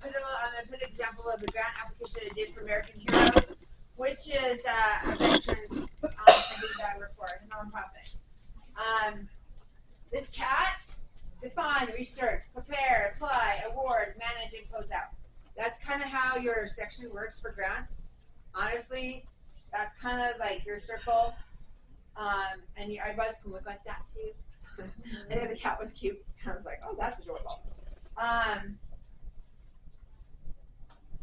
I'm going to put an example of a grant application I did for American Heroes, which is a veterans company that I work for, a nonprofit. This CAT, define, research, prepare, apply, award, manage, and close out. That's kind of how your section works for grants. Honestly, that's kind of like your circle. And your eyeballs can look like that too. And then the cat was cute. I was like, oh, that's adorable.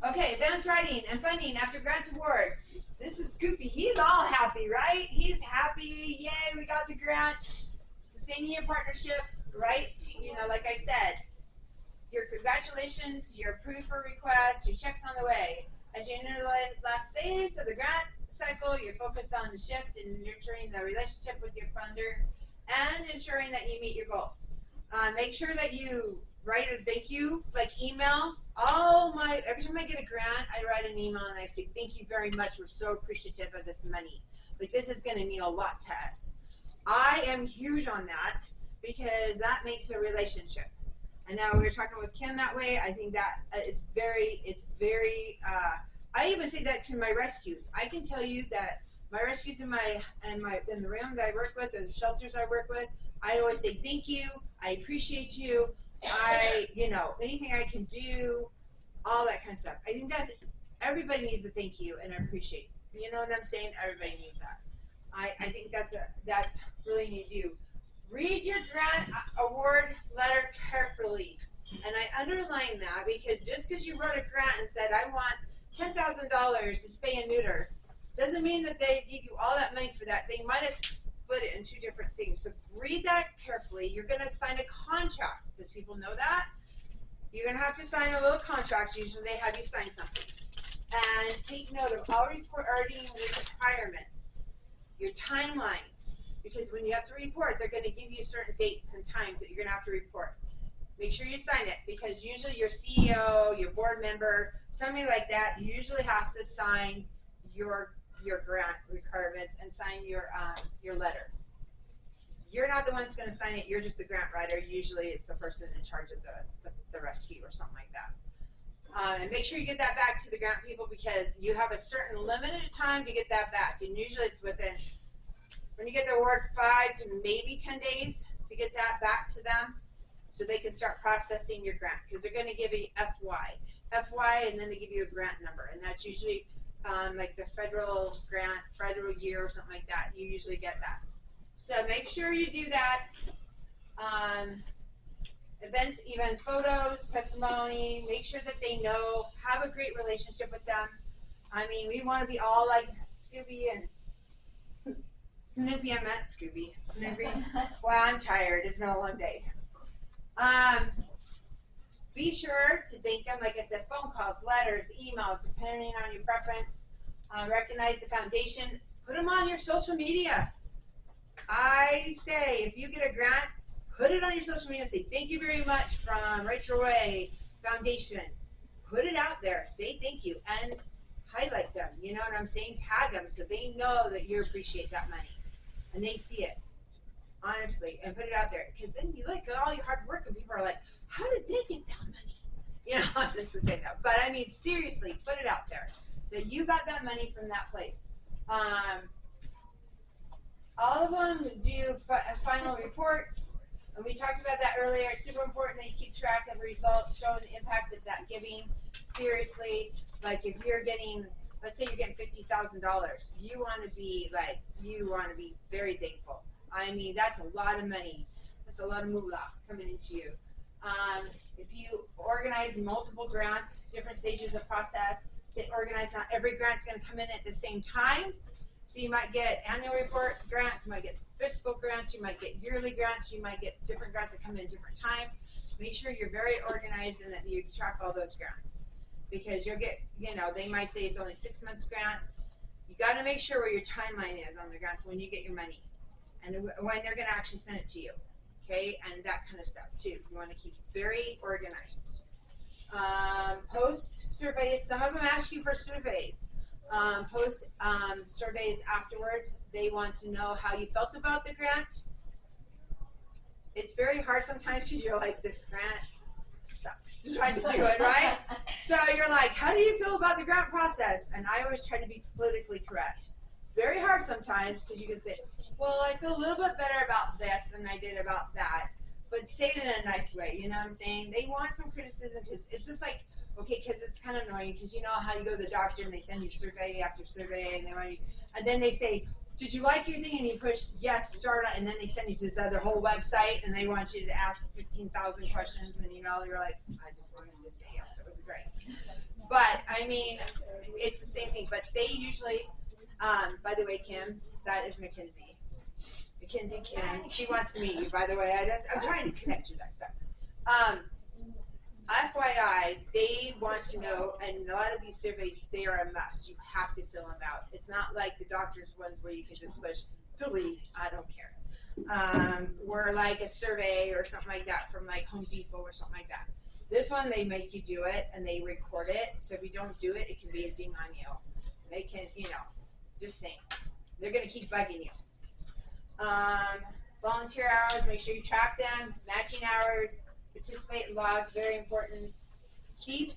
Okay, advanced writing and funding after grant awards. This is Scoopy. He's all happy, right? He's happy. Yay, we got the grant. Sustaining your partnership, right? You know, like I said, your congratulations, your approved for request, your check's on the way. As you enter the last phase of the grant cycle, you're focused on the shift and nurturing the relationship with your funder and ensuring that you meet your goals. Make sure that you write a thank you, like email. Every time I get a grant, I write an email and I say, thank you very much. We're so appreciative of this money. Like, this is going to mean a lot to us. I am huge on that because that makes a relationship. And now we were talking with Kim that way. I think that it's very, I even say that to my rescues. I can tell you that my rescues in the room that I work with, the shelters I work with, I always say thank you, I appreciate you, anything I can do, all that kind of stuff. I think everybody needs a thank you and appreciate. You know what I'm saying? Everybody needs that. I think that's really need to do. Read your grant award letter carefully. And I underline that because just because you wrote a grant and said, I want $10,000 to spay and neuter, doesn't mean that they give you all that money for that. They might have split it in two different things. So read that carefully. You're going to sign a contract. Does people know that? You're going to have to sign a little contract. Usually they have you sign something. And take note of all reporting requirements, your timelines. Because when you have to report, they're going to give you certain dates and times that you're going to have to report. Make sure you sign it because usually your CEO, your board member, somebody like that usually has to sign your grant requirements and sign your letter. You're not the one that's going to sign it. You're just the grant writer. Usually it's the person in charge of the rescue or something like that. And make sure you get that back to the grant people because you have a certain limited time to get that back. And usually it's within, when you get the award, 5 to maybe 10 days to get that back to them so they can start processing your grant because they're going to give you FY, and then they give you a grant number. And that's usually like the federal grant, federal year or something like that. You usually get that. So make sure you do that. Events, photos, testimony, make sure that they know, have a great relationship with them. I mean, we want to be all like Scooby and Snoopy. I meant Scooby. Snoopy. Well, I'm tired. It's been a long day. Be sure to thank them, like I said, phone calls, letters, emails, depending on your preference. Recognize the foundation. Put them on your social media. I say, if you get a grant, put it on your social media and say, thank you very much from Rachel Ray Foundation. Put it out there. Say thank you and highlight them. You know what I'm saying? Tag them so they know that you appreciate that money and they see it. Honestly, and put it out there. Because then you look at all your hard work and people are like, how did they get that money? You know, I'm just saying that. But I mean, seriously, put it out there that you got that money from that place. All of them do final reports. And we talked about that earlier. It's super important that you keep track of results, showing the impact of that giving. Seriously, like if you're getting, let's say you're getting $50,000, you want to be very thankful. I mean, that's a lot of money. That's a lot of moolah coming into you. If you organize multiple grants, different stages of process, say organize, not every grant's going to come in at the same time. So you might get annual report grants, you might get fiscal grants, you might get yearly grants, you might get different grants that come in different times. Make sure you're very organized and that you track all those grants. Because you'll get, they might say it's only 6 months grants. You got to make sure where your timeline is on the grants when you get your money. And when they're going to actually send it to you. Okay, and that kind of stuff too. You want to keep very organized. Post surveys, some of them ask you for surveys. Post surveys afterwards. They want to know how you felt about the grant. It's very hard sometimes because you're like, this grant sucks trying to do it, right? So you're like, how do you feel about the grant process? And I always try to be politically correct. Very hard sometimes because you can say, well, I feel a little bit better about this than I did about that. But say it in a nice way, you know what I'm saying? They want some criticism because it's just like, okay, because it's kind of annoying because you know how you go to the doctor and they send you survey after survey and they want you, and then they say, did you like your thing? And you push yes, start, and then they send you to this other whole website and they want you to ask 15,000 questions and you know, you're like, I just wanted to say yes, it was great. But I mean, it's the same thing, but they usually, by the way, Kim, that is Mackenzie. Mackenzie Kim, she wants to meet you, by the way. I'm trying to connect you guys up. FYI, they want to know, and a lot of these surveys, they are a must. You have to fill them out. It's not like the doctor's ones where you can just push delete, I don't care. Or like a survey or something like that from like Home Depot or something like that. This one, they make you do it and they record it. So if you don't do it, it can be a ding on you. They can, you know, just saying. They're going to keep bugging you. Volunteer hours, make sure you track them. Matching hours, participate in logs, very important. Keep,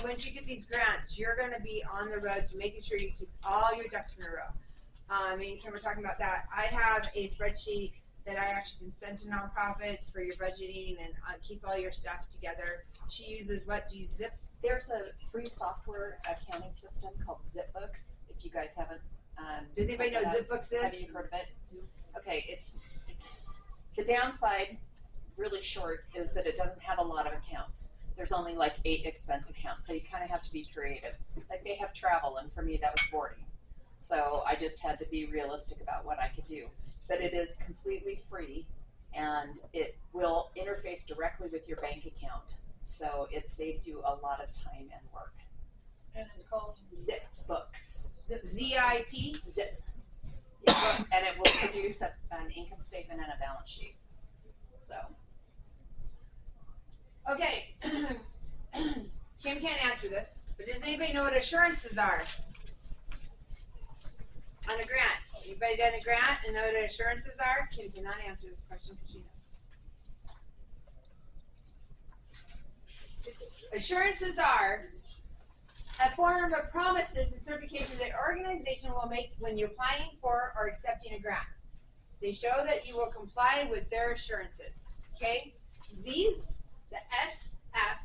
once you get these grants, you're going to be on the road to making sure you keep all your ducks in a row. Me and Kim were talking about that. I have a spreadsheet that I actually can send to nonprofits for your budgeting and keep all your stuff together. She uses what? Do you zip? There's a free software accounting system called ZipBooks. If you guys haven't, does anybody know what ZipBooks is? Have you heard of it? Okay, it's the downside, really short, is that it doesn't have a lot of accounts. There's only like 8 expense accounts, so you kind of have to be creative. Like they have travel, and for me that was boarding. So I just had to be realistic about what I could do. But it is completely free, and it will interface directly with your bank account. So it saves you a lot of time and work. And it's called ZipBooks. ZIP? Zip. Yeah. And it will produce an income statement and a balance sheet. So. Okay. Kim can't answer this, but does anybody know what assurances are? On a grant. Anybody done a grant and know what assurances are? Kim cannot answer this question because she knows. Assurances are a form of promises and certification that an organization will make when you're applying for or accepting a grant. They show that you will comply with their assurances. Okay? These, the SF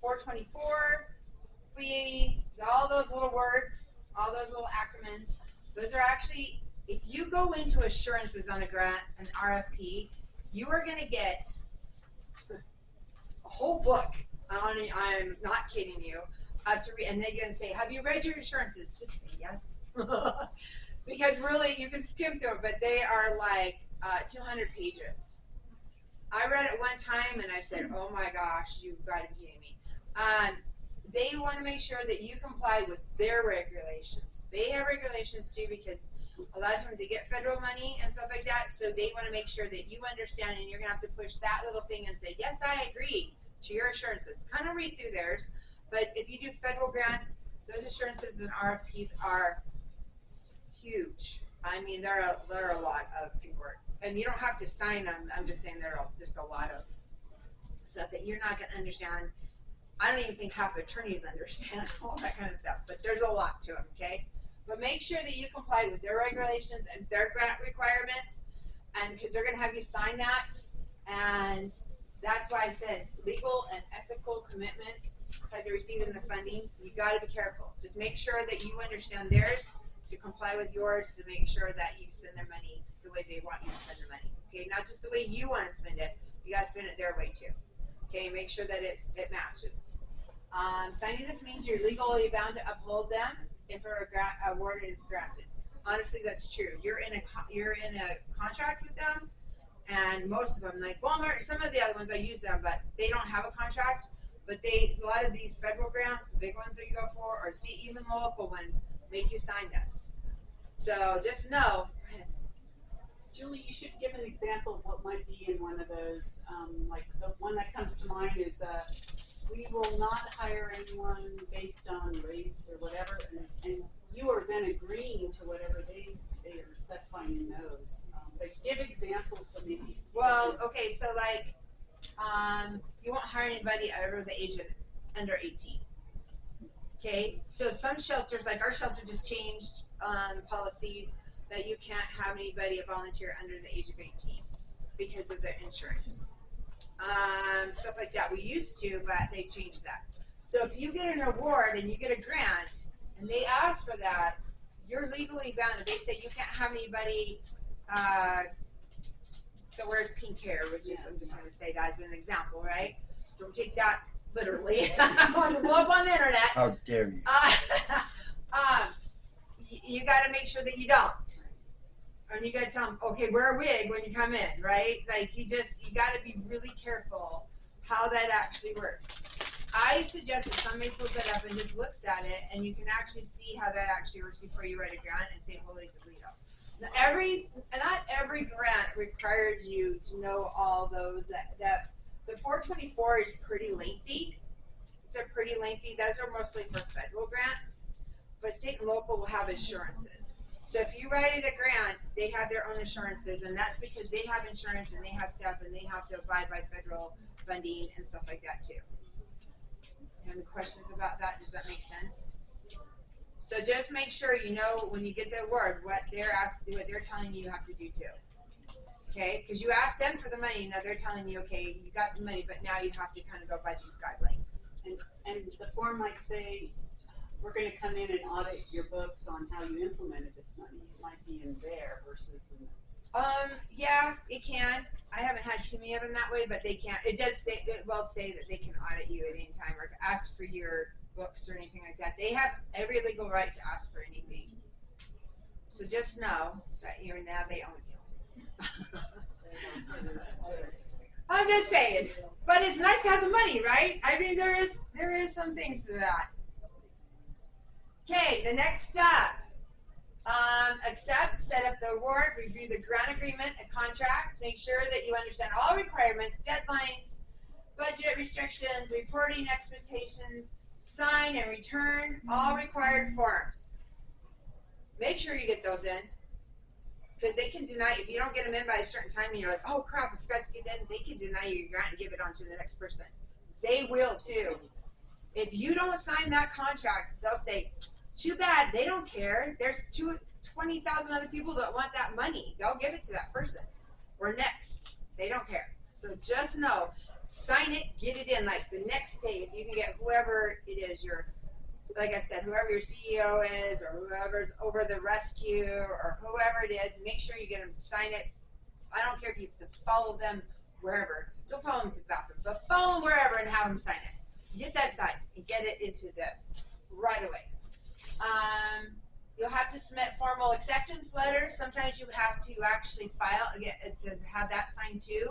424, all those little words, all those little acronyms, those are actually, if you go into assurances on a grant, an RFP, you are going to get a whole book. I'm not kidding you. To read, and they're going to say, have you read your assurances? Just say yes. Because really, you can skim through it, but they are like 200 pages. I read it one time and I said, oh my gosh, you've got to be kidding me. They want to make sure that you comply with their regulations. They have regulations too because a lot of times they get federal money and stuff like that, so they want to make sure that you understand and you're going to have to push that little thing and say, yes, I agree to your assurances. Kind of read through theirs, but if you do federal grants, those assurances and RFPs are huge. I mean, they're a lot of work. And you don't have to sign them. I'm just saying there are just a lot of stuff that you're not going to understand. I don't even think half attorneys understand all that kind of stuff, but there's a lot to them, okay? But make sure that you comply with their regulations and their grant requirements, and because they're going to have you sign that, and that's why I said legal and ethical commitments that you're receiving the funding. You got to be careful. Just make sure that you understand theirs to comply with yours to make sure that you spend their money the way they want you to spend the money. Okay, not just the way you want to spend it. You got to spend it their way too. Okay, make sure that it matches. Signing this means you're legally bound to uphold them if a grant award is granted. Honestly, that's true. You're in a contract with them, and most of them, like Walmart, some of the other ones I use them, but they don't have a contract. But a lot of these federal grants, the big ones that you go for, or see even the local ones, make you sign this. So just know. Julie, you should give an example of what might be in one of those. Like the one that comes to mind is we will not hire anyone based on race or whatever, and you are then agreeing to whatever they are specifying in those. But give examples so maybe. Well, okay, so like, you won't hire anybody over the age of under 18. Okay, so some shelters, like our shelter just changed policies that you can't have anybody a volunteer under the age of 18 because of their insurance. Stuff like that. We used to, but they changed that. So if you get an award and you get a grant and they ask for that, you're legally bound. If they say you can't have anybody, the word pink hair, which is, I'm just going to say that as an example, right? Don't take that literally. I want to blow up on the internet. How dare you? You got to make sure that you don't. And you got to tell them, okay, wear a wig when you come in, right? Like you got to be really careful how that actually works. I suggest that somebody pulls that up and just looks at it, and you can actually see how that actually works before you write a grant and say holy Toledo. Now, not every grant requires you to know all those. That the 424 is pretty lengthy. It's a pretty lengthy. Those are mostly for federal grants, but state and local will have insurances. So if you write a grant, they have their own insurances, and that's because they have insurance and they have staff and they have to abide by federal funding and stuff like that too. Any questions about that? Does that make sense? So just make sure you know when you get the award what they're telling you have to do too. Okay, because you asked them for the money, now they're telling you, okay, you got the money, but now you have to kind of go by these guidelines. And the form might say, we're going to come in and audit your books on how you implemented this money. It might be in there versus in. Yeah, it can. I haven't had too many of them that way, but they can. It does say, it will say that they can audit you at any time or ask for your books or anything like that. They have every legal right to ask for anything. So just know that now they own you. I'm just saying, but it's nice to have the money, right? I mean, there is some things to that. Okay, the next step. Accept, set up the award, review the grant agreement and contract, make sure that you understand all requirements, deadlines, budget restrictions, reporting expectations, sign and return all required forms. Make sure you get those in, because they can deny, if you don't get them in by a certain time and you're like, oh crap, I forgot to get that in, they can deny you your grant and give it on to the next person. They will too. If you don't sign that contract, they'll say, too bad, they don't care. There's 20,000 other people that want that money. They'll give it to that person. We're next. They don't care. So just know, sign it, get it in like the next day. If you can get whoever it is, like I said, whoever your CEO is or whoever's over the rescue or whoever it is, make sure you get them to sign it. I don't care if you have to follow them wherever. Don't follow them to the bathroom, but follow them wherever and have them sign it. Get that signed and get it into the right away. You'll have to submit formal acceptance letters. Sometimes you have to actually file to have that signed too,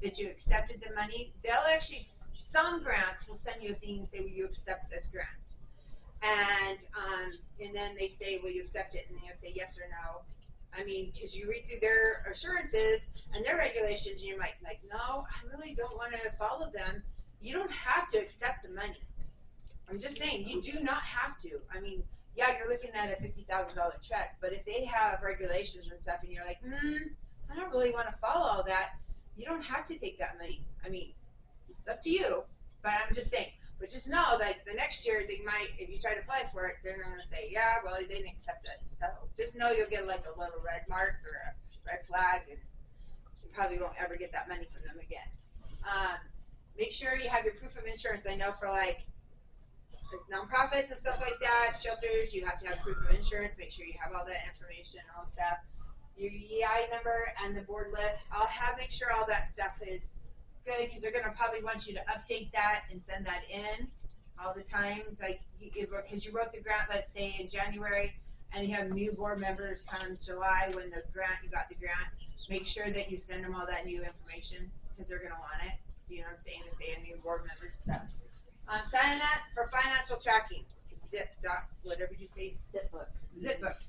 that you accepted the money. They'll actually, some grants will send you a thing and say, will you accept this grant? And then they say, will you accept it? And then you'll say yes or no. I mean, because you read through their assurances and their regulations, and you're like, no, I really don't want to follow them. You don't have to accept the money. I'm just saying, you do not have to. I mean, yeah, you're looking at a $50,000 check, but if they have regulations and stuff and you're like, I don't really want to follow all that, you don't have to take that money. I mean, it's up to you, but I'm just saying. But just know that the next year they might, if you try to apply for it, they're going to say, yeah, well, they didn't accept it. So just know you'll get like a little red mark or a red flag, and you probably won't ever get that money from them again. Make sure you have your proof of insurance. I know for like nonprofits and stuff like that, shelters, you have to have proof of insurance. Make sure you have all that information, all stuff. Your EI number and the board list. Make sure all that stuff is good, because they're going to probably want you to update that and send that in all the time. Like, because you wrote the grant, let's say in January, and you have new board members come July when you got the grant. Make sure that you send them all that new information, because they're going to want it. You know what I'm saying? To say a new board member stuff. Sign that for financial tracking. Whatever you say. Zip books. Zip books.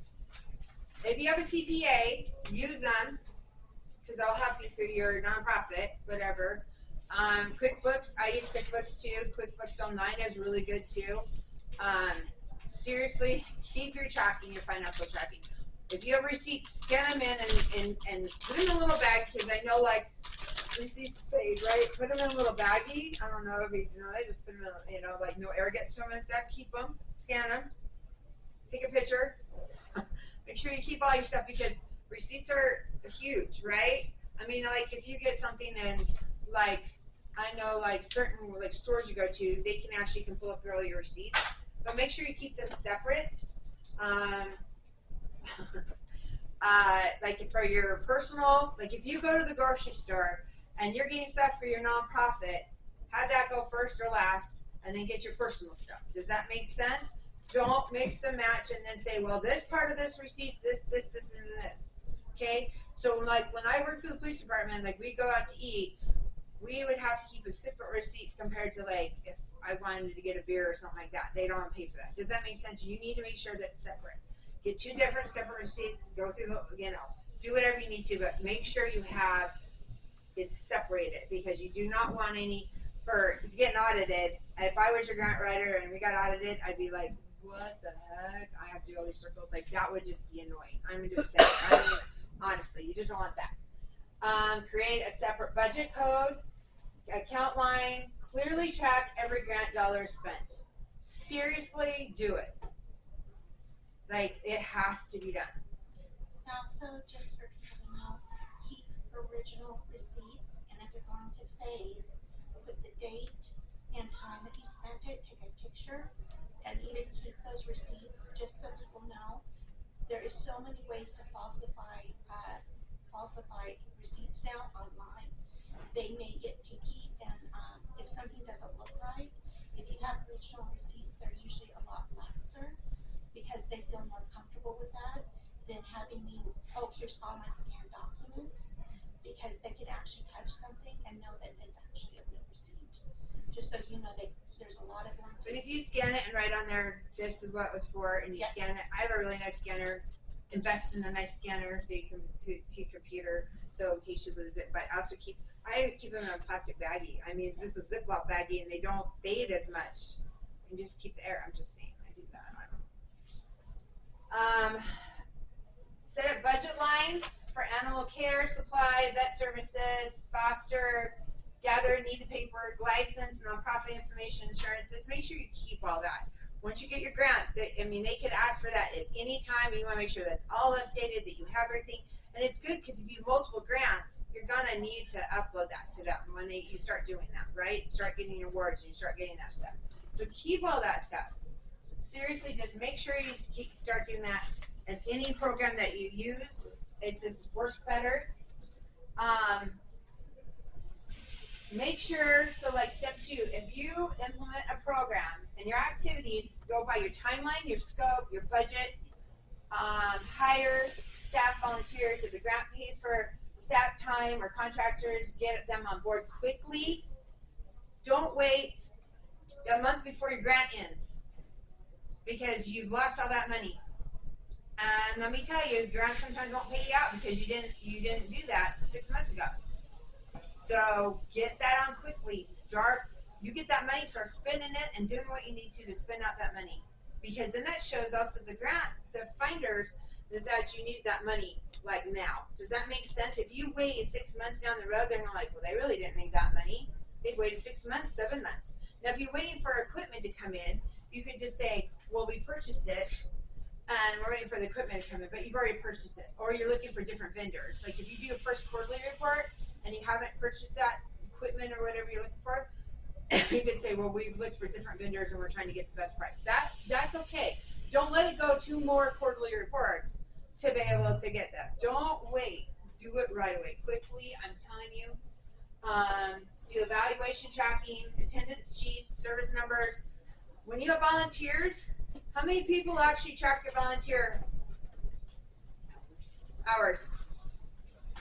If you have a CPA, use them, because they'll help you through your nonprofit, whatever. QuickBooks, I use QuickBooks too. QuickBooks Online is really good too. Seriously, keep your financial tracking. If you have receipts, scan them in and put them in a little bag, because I know like receipts fade, right? Put them in a little baggie. I don't know if you know, they just put them in, like no air gets to them and stuff. Keep them, scan them, take a picture. Make sure you keep all your stuff, because receipts are huge, right? I mean, like if you get something and like I know like certain like stores you go to, they can pull up all your receipts, but make sure you keep them separate. Um, like for your personal, like if you go to the grocery store and you're getting stuff for your nonprofit, have that go first or last, and then get your personal stuff. Does that make sense? Don't mix and match and then say, well, this part of this receipt, this, and this. Okay? So like when I worked for the police department, like we go out to eat, we would have to keep a separate receipt compared to like if I wanted to get a beer or something like that. They don't pay for that. Does that make sense? You need to make sure that it's separate. Get two different separate receipts, go through the, do whatever you need to, but make sure you have it separated, because you do not want any for getting audited. If I was your grant writer and we got audited, I'd be like, what the heck? I have to do all these circles. Like that would just be annoying. I'm just saying. I mean, honestly, you just don't want that. Create a separate budget code, account line, clearly track every grant dollar spent. Seriously, do it. Like, it has to be done. Also, just for people to know, keep original receipts, and if they're going to fade, put the date and time that you spent it, take a picture, and even keep those receipts, just so people know. There is so many ways to falsify receipts now online. They may get picky, and if something doesn't look right, if you have original receipts, they're usually a lot laxer, because they feel more comfortable with that than having you, oh, here's all my scanned documents, because they can actually touch something and know that it's actually a real receipt. Just so you know that there's a lot of ones. But if you scan it and write on there, this is what it was for, and you scan it, I have a really nice scanner. Invest in a nice scanner so you can to your computer, so in case you lose it. But also I always keep them in a plastic baggie. I mean, this is a Ziploc baggie, and they don't fade as much. And just keep the air. I'm just saying, I do that. I don't know. Set up budget lines for animal care, supply, vet services, foster, gather needed paperwork, license, nonprofit information, insurances. Make sure you keep all that. Once you get your grant, they could ask for that at any time, and you want to make sure that's all updated, that you have everything. And it's good because if you have multiple grants, you're gonna need to upload that to them when you start doing that, right? Start getting your awards and you start getting that stuff. So keep all that stuff. Seriously, just make sure you start doing that. And any program that you use, it just works better. Make sure, so like step 2, if you implement a program and your activities go by your timeline, your scope, your budget, hire staff volunteers. If the grant pays for staff time or contractors, get them on board quickly. Don't wait a month before your grant ends, because you've lost all that money. And let me tell you, grants sometimes won't pay you out because you didn't do that 6 months ago. So get that on quickly. You get that money, start spending it and doing what you need to spend out that money. Because then that shows also the finders that you need that money like now. Does that make sense? If you wait 6 months down the road, they're gonna like, well, they really didn't need that money. They waited 6 months, 7 months. Now, if you're waiting for equipment to come in, you could just say, well, we purchased it, and we're waiting for the equipment to come in, but you've already purchased it. Or you're looking for different vendors. Like if you do a first quarterly report and you haven't purchased that equipment or whatever you're looking for, you could say, well, we've looked for different vendors and we're trying to get the best price. That's okay. Don't let it go 2 more quarterly reports to be able to get that. Don't wait. Do it right away. Quickly, I'm telling you. Do evaluation tracking, attendance sheets, service numbers. When you have volunteers, how many people actually track your volunteer hours?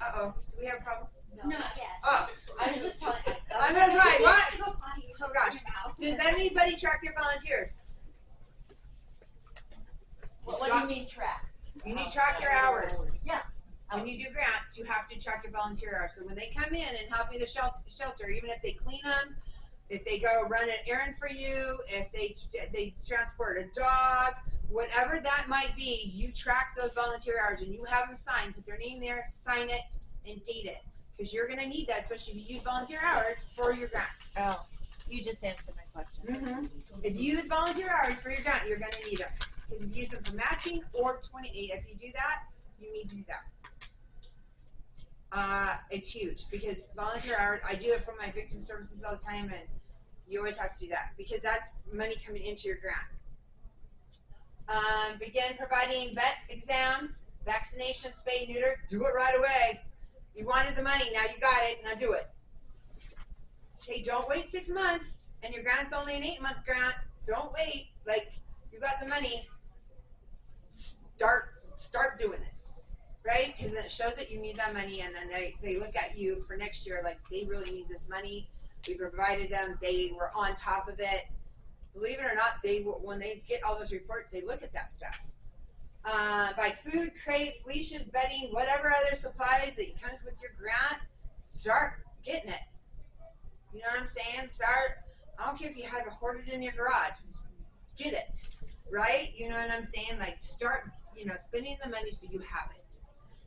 Uh-oh. Do we have a problem? No, not yet. Oh. I was just telling. I was like, what? Oh Oh gosh. Does anybody track their volunteers? What do you mean track? You need to track your hours. Yeah. When you do grants, you have to track your volunteer hours. So when they come in and help you the shelter, even if they clean them, if they go run an errand for you, if they transport a dog, whatever that might be, you track those volunteer hours and you have them sign, put their name there, sign it, and date it. Because you're going to need that, especially if you use volunteer hours for your grant. Oh, you just answered my question. Mm-hmm. If you use volunteer hours for your grant, you're going to need them. Because if you use them for matching or 28, if you do that, you need to do that. It's huge because volunteer hours, I do it for my victim services all the time, and you always have to do that because that's money coming into your grant. Begin providing vet exams, vaccination, spay, neuter. Do it right away. You wanted the money, now you got it, now do it. Okay, don't wait 6 months, and your grant's only an 8-month grant. Don't wait. Like, you got the money, start doing it, right? Because then it shows that you need that money, and then they look at you for next year like they really need this money. We provided them. They were on top of it. Believe it or not, when they get all those reports, they look at that stuff. Buy food, crates, leashes, bedding, whatever other supplies that comes with your grant, start getting it. You know what I'm saying? I don't care if you have it hoarded in your garage, get it, right? You know what I'm saying? Like, start, spending the money so you have it.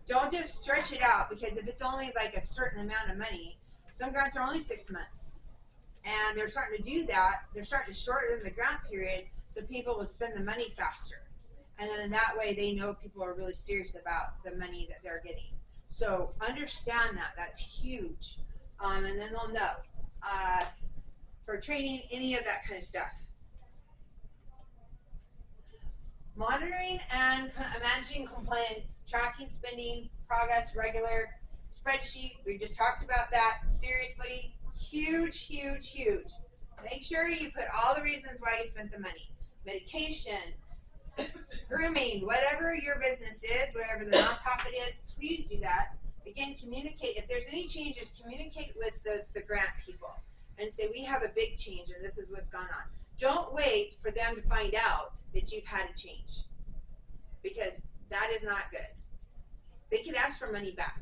Don't just stretch it out, because if it's only like a certain amount of money, some grants are only 6 months. And they're starting to do that. They're starting to shorten the grant period so people will spend the money faster. And then that way they know people are really serious about the money that they're getting. So understand that. That's huge. And then they'll know. For training, any of that kind of stuff. Monitoring and managing complaints, tracking spending, progress, regular spreadsheet. We just talked about that. Seriously, huge, huge, huge. Make sure you put all the reasons why you spent the money. Medication, grooming, whatever your business is, whatever the nonprofit is, please do that. Again, communicate. If there's any changes, communicate with the grant people and say, we have a big change and this is what's gone on. Don't wait for them to find out that you've had a change, because that is not good. They could ask for money back.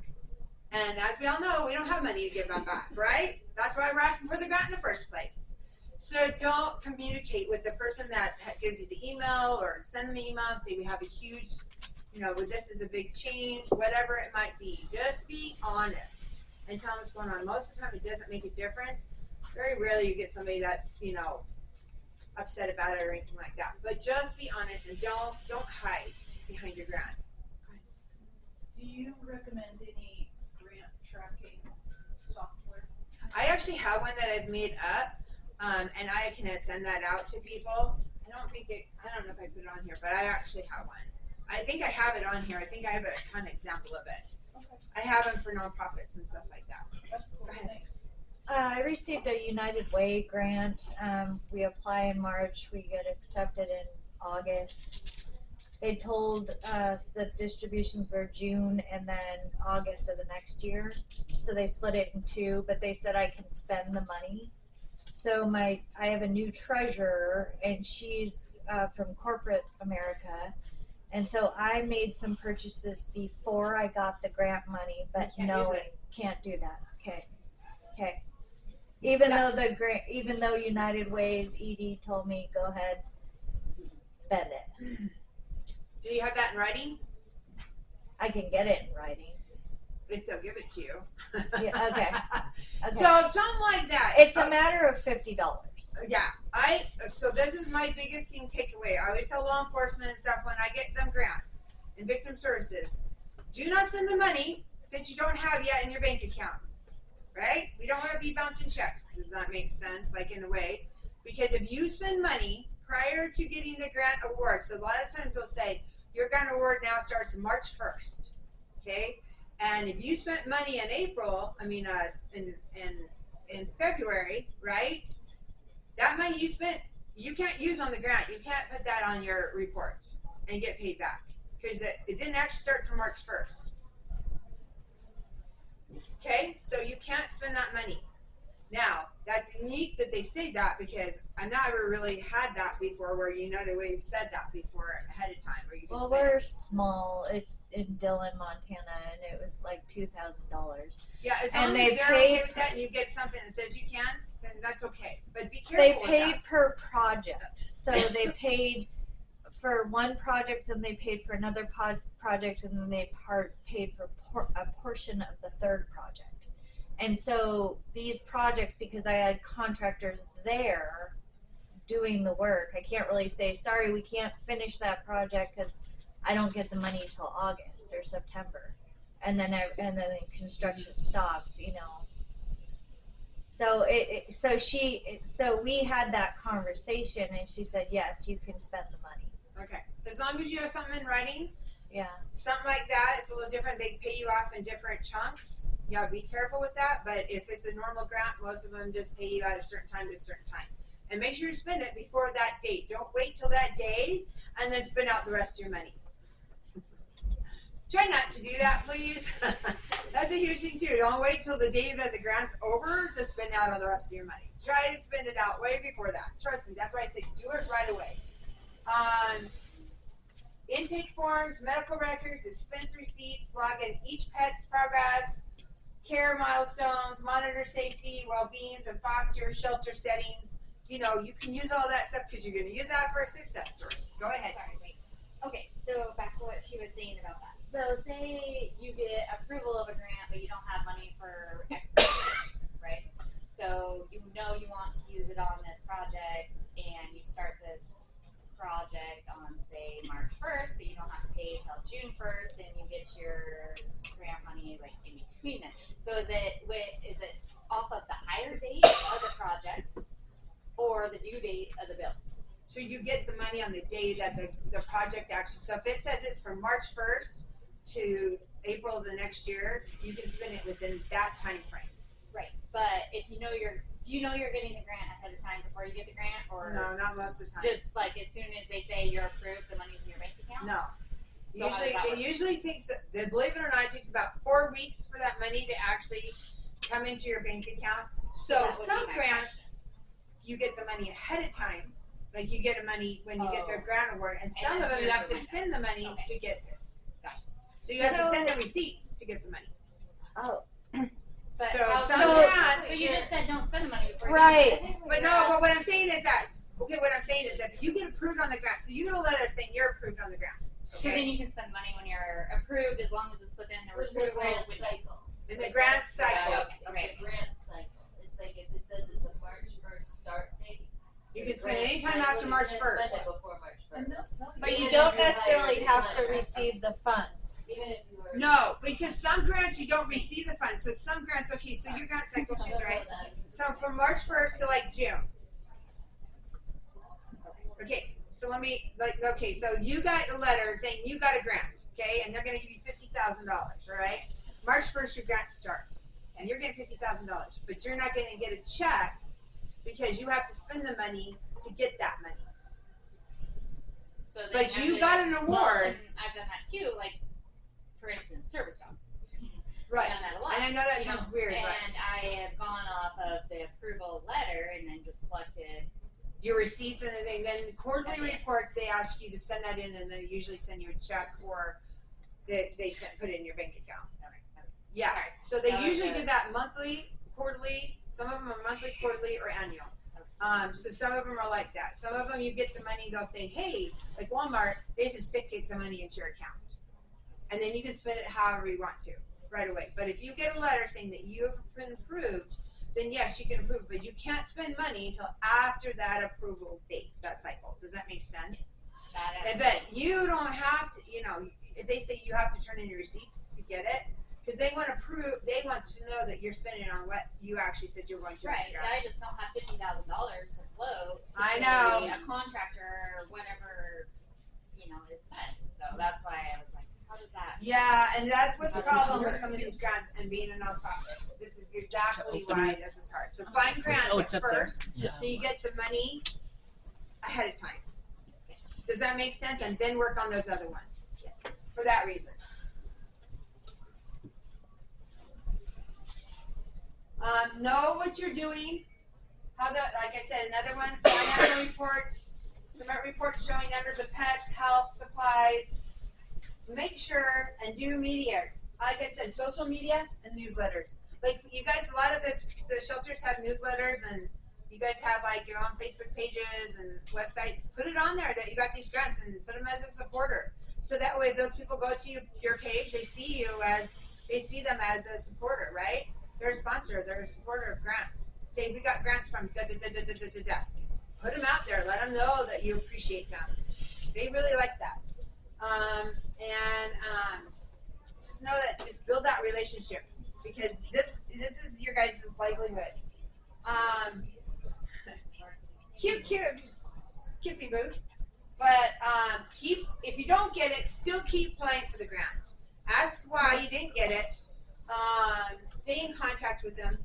And as we all know, we don't have money to give them back, right? That's why we're asking for the grant in the first place. So don't communicate with the person that gives you the email, or send them an email and say, we have a huge, this is a big change, whatever it might be. Just be honest and tell them what's going on. Most of the time, it doesn't make a difference. Very rarely you get somebody that's, upset about it or anything like that. But just be honest and don't hide behind your grant. Do you recommend any grant tracking software? I actually have one that I've made up, and I can send that out to people. I don't know if I put it on here, but I actually have one. I think I have it on here. I think I have a kind of example of it. Okay. I have them for nonprofits and stuff like that. That's cool. Go ahead. Thanks. I received a United Way grant. We apply in March. We get accepted in August. They told us that distributions were June and then August of the next year. So they split it in two, but they said I can spend the money. So I have a new treasurer, and she's from corporate America. And so I made some purchases before I got the grant money, but no, I can't do that. Okay. Even though United Way's ED told me, go ahead, spend it. Do you have that in writing? I can get it in writing. If they'll give it to you. Yeah, okay. So something like that. It's a matter of $50. Yeah, so this is my biggest thing takeaway. I always tell law enforcement and stuff when I get them grants and victim services, do not spend the money that you don't have yet in your bank account, right? We don't want to be bouncing checks. Does that make sense? Like, in a way, because if you spend money prior to getting the grant award, so a lot of times they'll say your grant award now starts March 1st, okay? And if you spent money in in February, right? That money you spent, you can't use on the grant. You can't put that on your report and get paid back, because it didn't actually start from March 1st. Okay, so you can't spend that money. Now, that's unique that they say that, because I never really had that before where United Way said that before ahead of time. Where you can Well, spend we're it. small. It's in Dillon, Montana, and it was like $2,000. Yeah, as long And as they they're paid- okay with that and you get something that says you can, then that's okay. But be They careful with paid that. per project. So they paid for one project, then they paid for another project, and then they paid for a portion of the third project. And so these projects, because I had contractors there doing the work, I can't really say, sorry, we can't finish that project because I don't get the money till August or September. And then construction stops, you know. So so we had that conversation, and she said, yes, you can spend the money. Okay, as long as you have something in writing, Yeah. something like that, it's a little different. They pay you off in different chunks. You gotta be careful with that. But if it's a normal grant, most of them just pay you at a certain time to a certain time. And make sure you spend it before that date. Don't wait till that day and then spend out the rest of your money. Try not to do that, please. That's a huge thing too. Don't wait till the day that the grant's over to spend out all the rest of your money. Try to spend it out way before that. Trust me, that's why I say do it right away. Intake forms, medical records, expense receipts, log in each pet's progress, care milestones, monitor safety, well-beings, and foster shelter settings. You know, you can use all that stuff because you're going to use that for success stories. Go ahead. Sorry, wait. Okay, so back to what she was saying about that. So say you get approval of a grant, but you don't have money for X months, right? So you know you want to use it on this project, and you start this project on, say, March 1st, but you don't have to pay until June 1st, and you get your grant money like in between then. So is it off of the hire date of the project or the due date of the bill? So you get the money on the day that the project actually, so if it says it's from March 1st to April of the next year, you can spend it within that time frame. Right, but if you know do you know you're getting the grant ahead of time before you get the grant, or No, not most of the time. just like as soon as they say you're approved, the money's in your bank account? No. So how does that work? It usually takes, believe it or not, it takes about 4 weeks for that money to actually come into your bank account. So That would be some my grants, you get the money ahead of time. Like you get the money when you get their grant award, and some then of them you here's have the to window. spend the money Okay. to get it. Gotcha. So you have to So- send them receipts to get the money. Oh. But So how, some so, grants- but you just said don't spend the money before you Right. get it. But no, but what I'm saying is that, okay, what I'm saying is that if you get approved on the grant, so you get a letter saying you're approved on the grant. So then Okay? you can spend money when you're approved, as long as it's within the approval window. cycle. In the grant cycle, Okay. It's a grant cycle. It's like if it says it's a March 1st start date. you can spend any time after March 1st. Before March And 1st. But you Even don't if you hire necessarily have to someone- receive the funds. Even if you were. No, because some grants you don't receive the funds. So some grants, okay, so your grant cycle is right. So from March 1st to like June. Okay, so okay, so you got a letter saying you got a grant, okay, and they're gonna give you $50,000, all right? March 1st, your grant starts, and you're getting $50,000, but you're not gonna get a check because you have to spend the money to get that money. So then But have you to- got an Well, award, and I've done that too, like, for instance, service dogs. right? I've done that a lot. And I know that you sounds know, weird, but And I have gone off of the approval letter and then just collected. your receipts and then quarterly That's it. reports, they ask you to send that in, and they usually send you a check or put it in your bank account. Yeah, Sorry. so they That was usually a- do that monthly, quarterly, some of them are monthly, quarterly, or annual. So some of them are like that. Some of them you get the money, they'll say, hey, like Walmart, they should stick the money into your account. And then you can spend it however you want to, right away. But if you get a letter saying that you have been approved, then yes, you can approve, but you can't spend money until after that approval date, that cycle. Does that make sense? That But you don't have to, you know, if they say you have to turn in your receipts to get it, because they want to know that you're spending on what you actually said you're going to. Right. I just don't have $50,000 to float. To I pay know. A contractor or whatever, you know, is set. So that's why I was like, how does that? Yeah, and that's what's the problem with some of these grants and being a nonprofit. This is exactly why this is hard. So find grants at first, Yeah. so you get the money ahead of time. Does that make sense? And then work on those other ones for that reason. Know what you're doing. Like I said, another one, financial reports, submit reports showing numbers of pets, health, supplies. Make sure and do media. Like I said, social media and newsletters. Like you guys, a lot of the shelters have newsletters and you guys have like your own Facebook pages and websites, put it on there that you got these grants and put them as a supporter. So that way, if those people go to your page, they see them as a supporter, right? They're a sponsor, they're a supporter of grants. Say we got grants from da da da da da da da da. Put them out there. Let them know that you appreciate them. They really like that. Just know that, just build that relationship because this is your guys' livelihood. Um, cute kissy booth, but if you don't get it, still keep applying for the grant. Ask why you didn't get it. Stay in contact with them.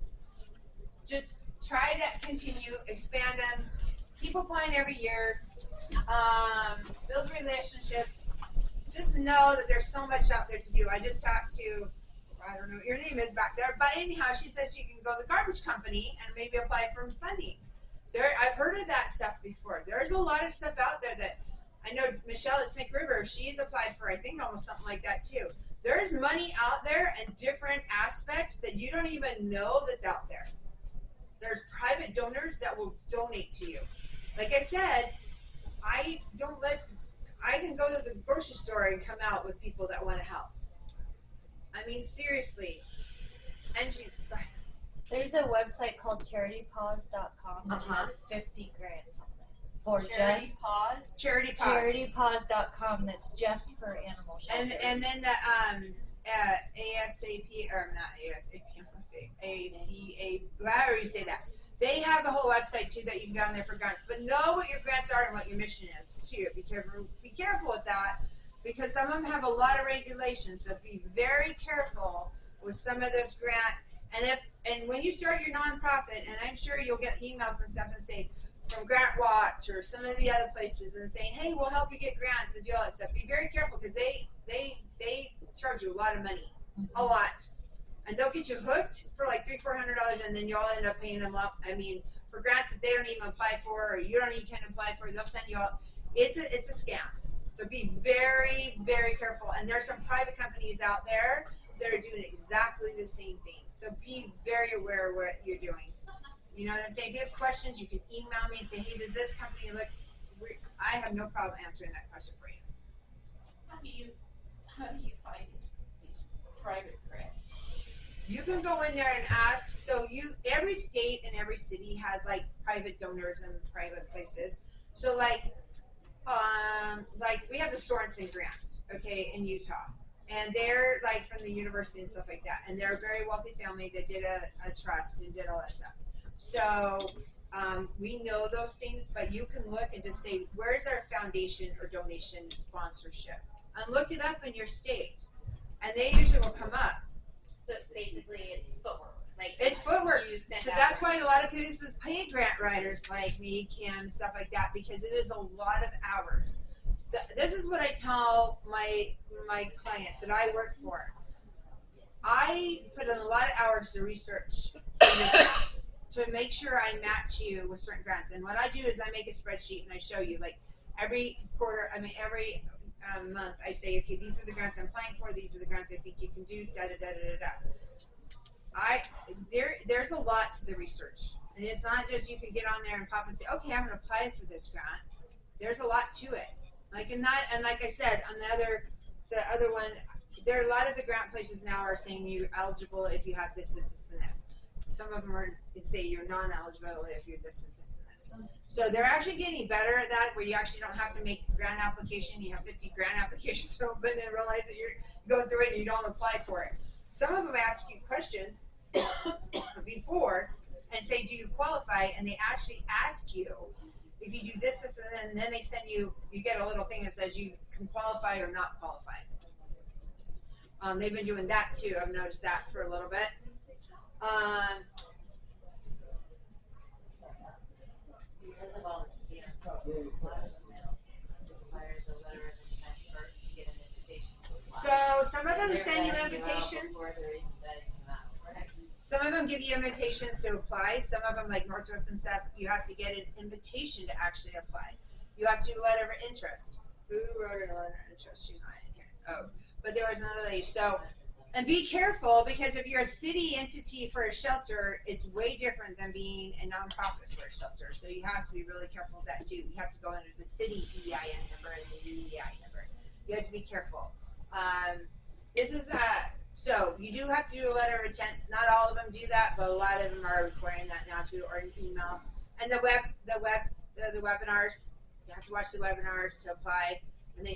Just try to continue, expand them, keep applying every year. Build relationships. Just know that there's so much out there to do. I just talked to, I don't know what your name is back there, but anyhow, she says she can go to the garbage company and maybe apply for funding. I've heard of that stuff before. There's a lot of stuff out there that I know Michelle at Snake River, she's applied for, I think almost something like that too. There's money out there and different aspects that you don't even know that's out there. There's private donors that will donate to you. Like I said, I can go to the grocery store and come out with people that want to help. I mean, seriously. And There's a website called charitypaws.com that has 50 grants on it for Charity Paws. Charity Paws. charitypaws.com that's just for animal shelters. And then the ASAP or not ASAP, I'm gonna say ACA, however you say that. They have the whole website too that you can go on there for grants. But know what your grants are and what your mission is too. Be careful with that because some of them have a lot of regulations. So be very careful with some of those grants. And when you start your nonprofit, and I'm sure you'll get emails and stuff and say from Grant Watch or some of the other places and saying, hey, we'll help you get grants and do all that stuff. Be very careful because they charge you a lot of money, a lot. And they'll get you hooked for like $300-400, and then you'll end up paying them up. I mean, for grants that they don't even apply for, or you don't even can apply for, they'll send you out. It's a scam. So be very, very careful. And there's some private companies out there that are doing exactly the same thing. So be very aware of what you're doing. You know what I'm saying? If you have questions, you can email me and say, hey, does this company look? I have no problem answering that question for you. How do you find these private grants? You can go in there and ask. So every state and every city has like private donors and private places. So like we have the Sorensen grants, okay, in Utah. And they're like from the university and stuff like that. And they're a very wealthy family that did a trust and did all that stuff. So we know those things, but you can look and just say, where's our foundation or donation sponsorship? And look it up in your state. And they usually will come up. So basically, it's footwork. Like It's footwork. you send So out that's why grants. a lot of places pay grant writers like me, Kim, stuff like that, because it is a lot of hours. This is what I tell my clients that I work for. I put in a lot of hours to research your grants to make sure I match you with certain grants. And what I do is I make a spreadsheet and I show you like every month I say, okay, these are the grants I'm applying for. These are the grants I think you can do. Da da da da da. There's a lot to the research, and it's not just you can get on there and pop and say, okay, I'm gonna apply for this grant. There's a lot to it. Like like I said on the other one, there are a lot of the grant places now are saying you're eligible if you have this, and this. Some of them are say you're non-eligible if you're this and this and this. So they're actually getting better at that, where you actually don't have to make a grant application. You have 50 grant applications open and realize that you're going through it and you don't apply for it. Some of them ask you questions before and say, do you qualify? And they actually ask you if you do this, and then they send you get a little thing that says you can qualify or not qualify. They've been doing that too. I've noticed that for a little bit. Because of all the scams, a lot of them now requires a letter of intent first to get an invitation to apply. So some of them They're send you vetting out invitations. before they're even vetting you out, correct? Some of them give you invitations to apply. Some of them, like Northrop and stuff, you have to get an invitation to actually apply. You have to do a letter of interest. Who wrote a letter of interest? She's not in here. Oh, but there was another lady. So And be careful, because if you're a city entity for a shelter, it's way different than being a nonprofit for a shelter. So you have to be really careful of that too. You have to go under the city EIN number and the UEI number. You have to be careful. This is so you do have to do a letter of intent. Not all of them do that, but a lot of them are requiring that now too, or an email. And the webinars. You have to watch the webinars to apply, and you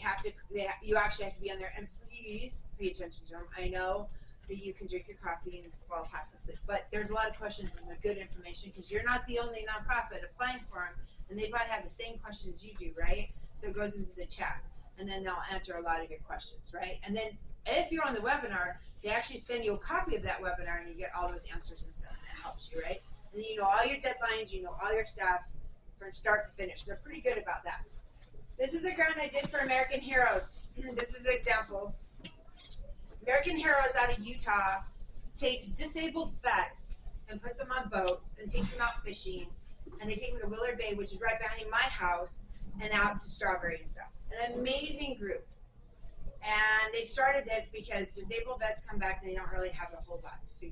actually have to be on there. And please pay attention to them. I know that you can drink your coffee and fall half asleep, but there's a lot of questions and they're good information, because you're not the only nonprofit applying for them, and they might have the same questions you do, right? So it goes into the chat, and then they'll answer a lot of your questions, right? And then if you're on the webinar, they actually send you a copy of that webinar, and you get all those answers and stuff, and that helps you, right? And then you know all your deadlines, you know all your stuff from start to finish. They're pretty good about that. This is a grant I did for American Heroes. This is an example. American Heroes out of Utah takes disabled vets and puts them on boats and takes them out fishing, and they take them to Willard Bay, which is right behind my house, and out to Strawberry and stuff. An amazing group. And they started this because disabled vets come back and they don't really have a whole lot. So,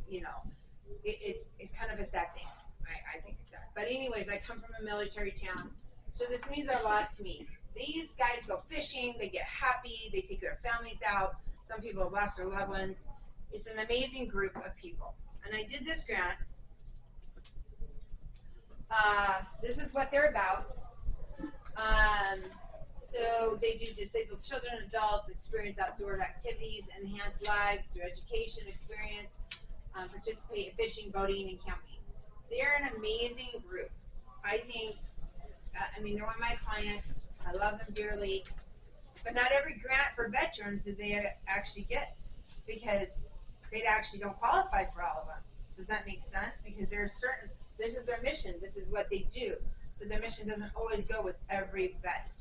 it's kind of a sad thing. I think it's sad. But anyways, I come from a military town, so this means a lot to me. These guys go fishing, they get happy, they take their families out. Some people have lost their loved ones. It's an amazing group of people. And I did this grant. This is what they're about. So they do disabled children and adults experience outdoor activities, enhance lives through education experience, participate in fishing, boating, and camping. They're an amazing group. I think, they're one of my clients. I love them dearly. But not every grant for veterans do they actually get, because they actually don't qualify for all of them. Does that make sense? Because this is their mission. This is what they do. So their mission doesn't always go with every vet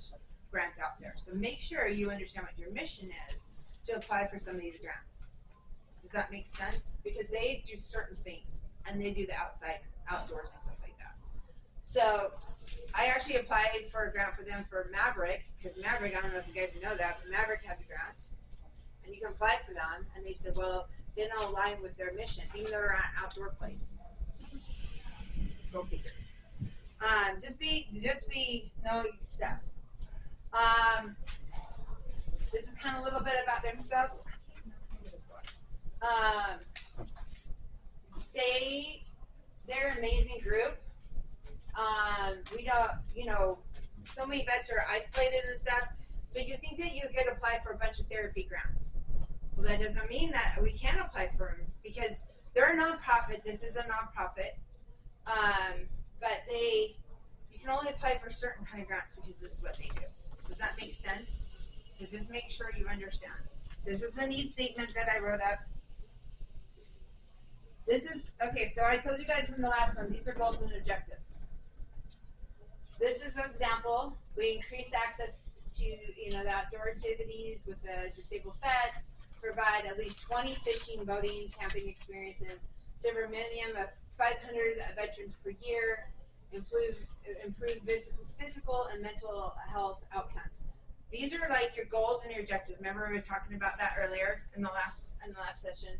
grant out there. So make sure you understand what your mission is to apply for some of these grants. Does that make sense? Because they do certain things, and they do the outdoors and stuff like that. So I actually applied for a grant for them for Maverick, because Maverick, I don't know if you guys know that, but Maverick has a grant, and you can apply for them. And they said, well, they don't align with their mission, even though they're an outdoor place. Go figure. Know your stuff. This is kind of a little bit about themselves. They're an amazing group. We don't, so many vets are isolated and stuff. So you think that you could apply for a bunch of therapy grants. Well, that doesn't mean that we can apply for them, because they're a nonprofit. This is a nonprofit. But you can only apply for certain kind of grants, because this is what they do. Does that make sense? So just make sure you understand. This was the needs statement that I wrote up. So I told you guys from the last one, these are goals and objectives. This is an example. We increase access to, the outdoor activities with the disabled vets, provide at least 20 fishing, boating, camping experiences, serve a minimum of 500 veterans per year, improve physical and mental health outcomes. These are like your goals and your objectives. Remember I was talking about that earlier in the last session.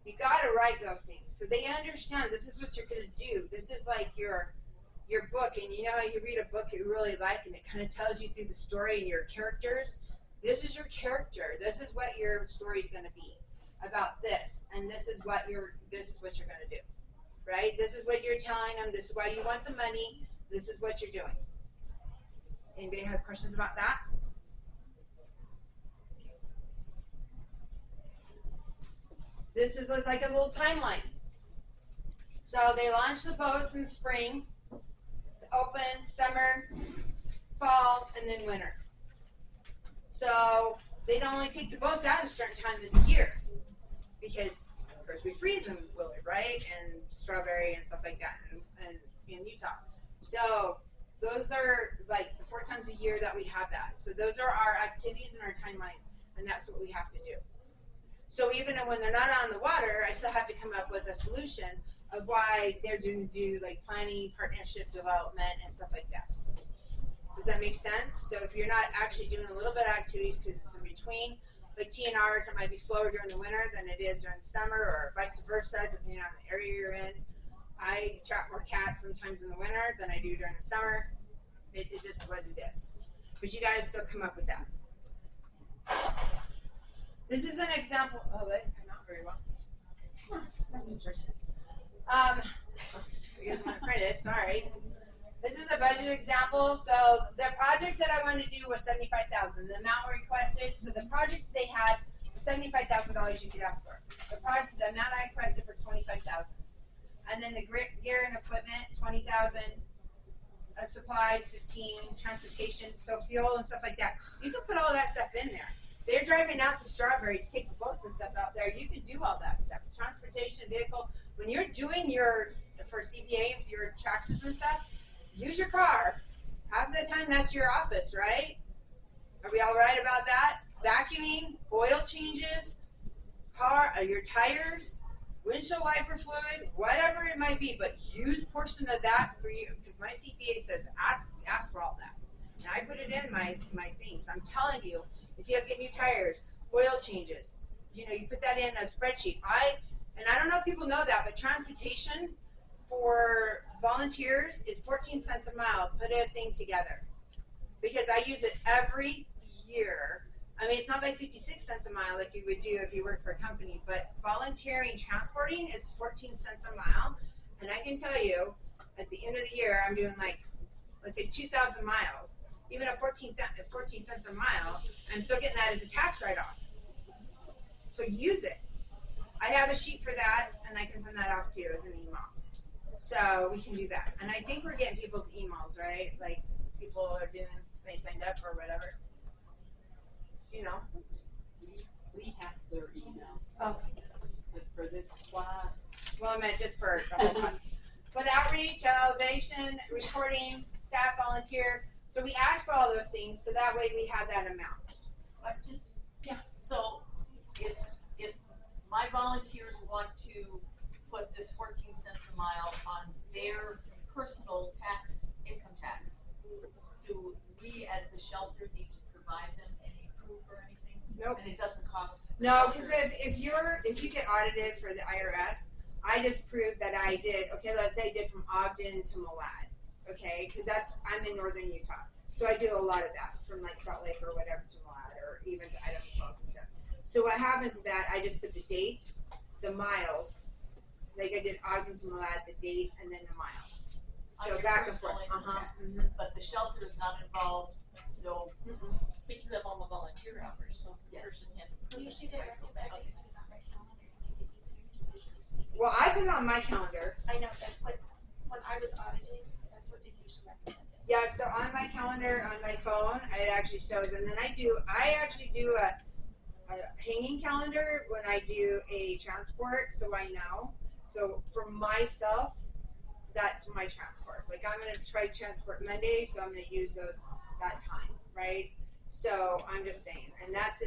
You got to write those things so they understand this is what you're going to do. This is like your book, and you know how you read a book you really like and it kind of tells you through the story and your characters. This is your character. This is what your story is going to be about this, and this is what you're going to do, right? This is what you're telling them. This is why you want the money. This is what you're doing. Anybody have questions about that? This is like a little timeline. So they launch the boats in spring, open summer, fall, and then winter. So they don't only take the boats out at a certain time of the year, because of course we freeze in Willard, right, and Strawberry and stuff like that, and in Utah. So those are like the 4 times a year that we have that. So those are our activities and our timeline, and that's what we have to do. So even when they're not on the water, I still have to come up with a solution of why they're doing like planning, partnership development, and stuff like that. Does that make sense? So if you're not actually doing a little bit of activities because it's in between, like TNRs, it might be slower during the winter than it is during the summer, or vice versa, depending on the area you're in. I trap more cats sometimes in the winter than I do during the summer. It just is what it is. But you guys still come up with that. This is an example. Oh, that didn't come out very well. Huh, that's interesting. You guys want to print it? Sorry. This is a budget example. So the project that I wanted to do was $75,000. The amount requested. So the project they had was $75,000 you could ask for. The amount I requested for $25,000. And then the gear and equipment, $20,000. Supplies, 15, transportation, so fuel and stuff like that. You can put all that stuff in there. They're driving out to Strawberry to take the boats and stuff out there. You can do all that stuff. Transportation, vehicle. When you're doing for CPA, your taxes and stuff, use your car. Half the time that's your office, right? Are we all right about that? Vacuuming, oil changes, your tires, windshield wiper fluid, whatever it might be, but use portion of that for you, because my CPA says ask for all that. And I put it in my things. I'm telling you, if you have to get new tires, oil changes, you put that in a spreadsheet. I don't know if people know that, but transportation for volunteers is 14 cents a mile. Put a thing together, because I use it every year. I mean, it's not like 56 cents a mile like you would do if you work for a company, but volunteering transporting is 14 cents a mile. And I can tell you, at the end of the year, I'm doing let's say 2,000 miles. Even at 14 cents a mile, I'm still getting that as a tax write-off. So use it. I have a sheet for that, and I can send that off to you as an email. So we can do that. And I think we're getting people's emails, right? Like people are they signed up or whatever. We have their emails. Okay. But for this class. Well, I meant just for the whole time. But outreach, elevation, reporting, staff, volunteer. So we ask for all those things, so that way we have that amount. Question? Yeah. So if my volunteers want to put this 14 cents a mile on their personal income tax, do we as the shelter need to provide them any proof or anything? Nope. And it doesn't cost. No, because if you get audited for the IRS, I just prove that I did. Okay, let's say I did from Ogden to Malad. Okay, because I'm in northern Utah, so I do a lot of that from like Salt Lake or whatever to Malad, or even to Idaho Falls and stuff. So what happens with that? I just put the date, the miles. Like I did Ogden to Malad, the date, and then the miles. So back and forth. But the shelter is not involved. No. But you have all the volunteer hours, so if the person had to prove it. Usually they recommend it put it on their calendar to make it easier to visually see. Well, I put it on my calendar. I know, that's what, when I was auditing, that's what they usually recommended. Yeah, so on my calendar, on my phone, it actually shows, and then I actually do a hanging calendar when I do a transport, so I know. So for myself, that's my transport. Like I'm gonna try to transport Monday, so I'm gonna use that time, right? So I'm just saying, and that's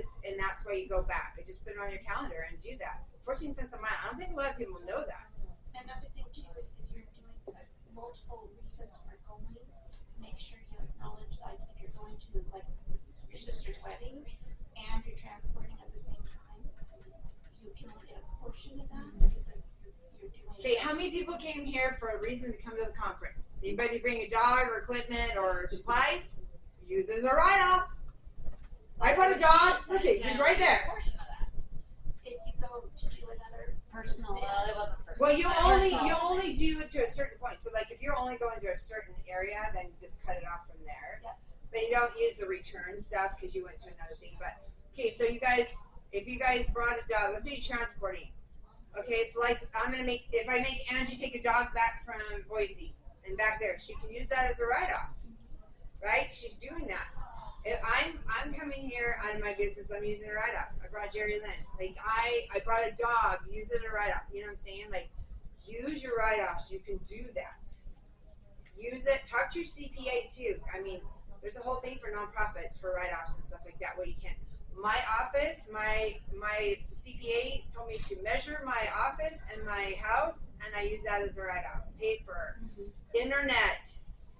why you go back. I just put it on your calendar and do that. 14 cents a mile. I don't think a lot of people know that. Another thing too is if you're doing multiple reasons for going, make sure you acknowledge, like if you're going to like your sister's wedding and you're transporting at the same time, you can only get a portion of that because you're doing. Okay, how many people came here for a reason to come to the conference? Anybody bring a dog or equipment or supplies? Use it as a write-off. I bought a dog. Look at he's right there. If you go to do another Personal, well, it wasn't personal. Well, you only do it to a certain point. So like if you're only going to a certain area, then just cut it off from there. Yep. But you don't use the return stuff because you went to another thing. But okay, so if you guys brought a dog, let's say you're transporting. Okay, so like if I make Angie take a dog back from Boise and back there, she can use that as a write-off, right? She's doing that. If I'm coming here out of my business, I'm using a write-off. I brought Jerry Lynn. Like I brought a dog, use it as a write-off. You know what I'm saying? Like use your write-offs. You can do that. Use it. Talk to your CPA too. I mean, there's a whole thing for nonprofits for write-offs and stuff like that where you can. My office, my CPA told me to measure my office and my house, and I use that as a write-off. Paper, internet,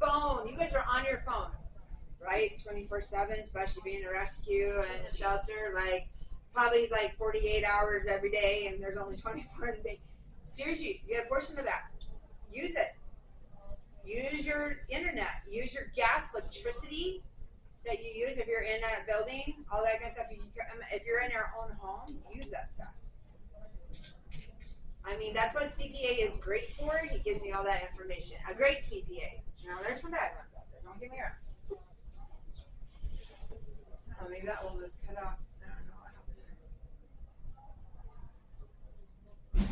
phone. You guys are on your phone, right? 24/7, especially being a rescue and a shelter. Like, probably like 48 hours every day, and there's only 24 in a day. Seriously, you get a portion of that. Use it. Use your internet. Use your gas, electricity that you use if you're in a building, all that kind of stuff. If you're in your own home, use that stuff. I mean, that's what a CPA is great for. He gives me all that information. A great CPA. Now, there's some bad ones out there. Don't get me wrong. Oh, maybe that one was cut off. I don't know what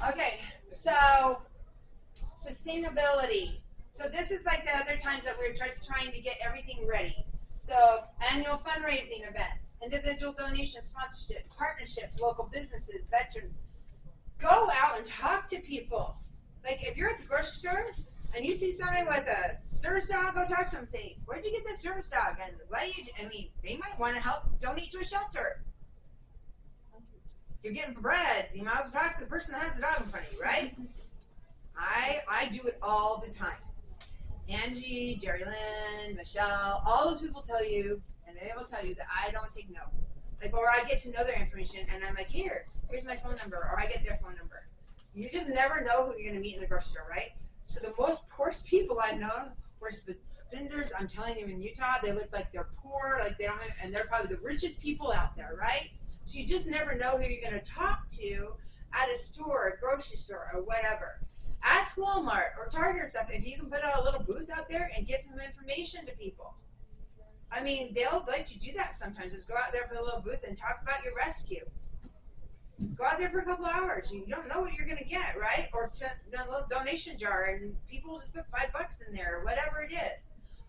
happened. Okay, so sustainability. So this is like the other times that we're just trying to get everything ready. So annual fundraising events, individual donations, sponsorship, partnerships, local businesses, veterans. Go out and talk to people. Like if you're at the grocery store and you see somebody with a service dog, go talk to them and say, where'd you get that service dog? And what do you, I mean, they might want to help donate to a shelter. You're getting bread. You might as well talk to the person that has the dog in front of you, right? I do it all the time. Angie, Jerry Lynn, Michelle, all those people tell you, and they will tell you that I don't take no. Like, or I get to know their information, and I'm like, here's my phone number, or I get their phone number. You just never know who you're going to meet in the grocery store, right? So the most poorest people I've known were spenders. I'm telling you, in Utah, they look like they're poor, like they don't have, and they're probably the richest people out there, right? So you just never know who you're going to talk to at a store, a grocery store, or whatever. Ask Walmart or Target or stuff if you can put out a little booth out there and give some information to people. I mean, they'll let you do that sometimes. Just go out there for a little booth and talk about your rescue. Go out there for a couple hours. You don't know what you're going to get, right? Or a little donation jar, and people just put $5 in there, or whatever it is.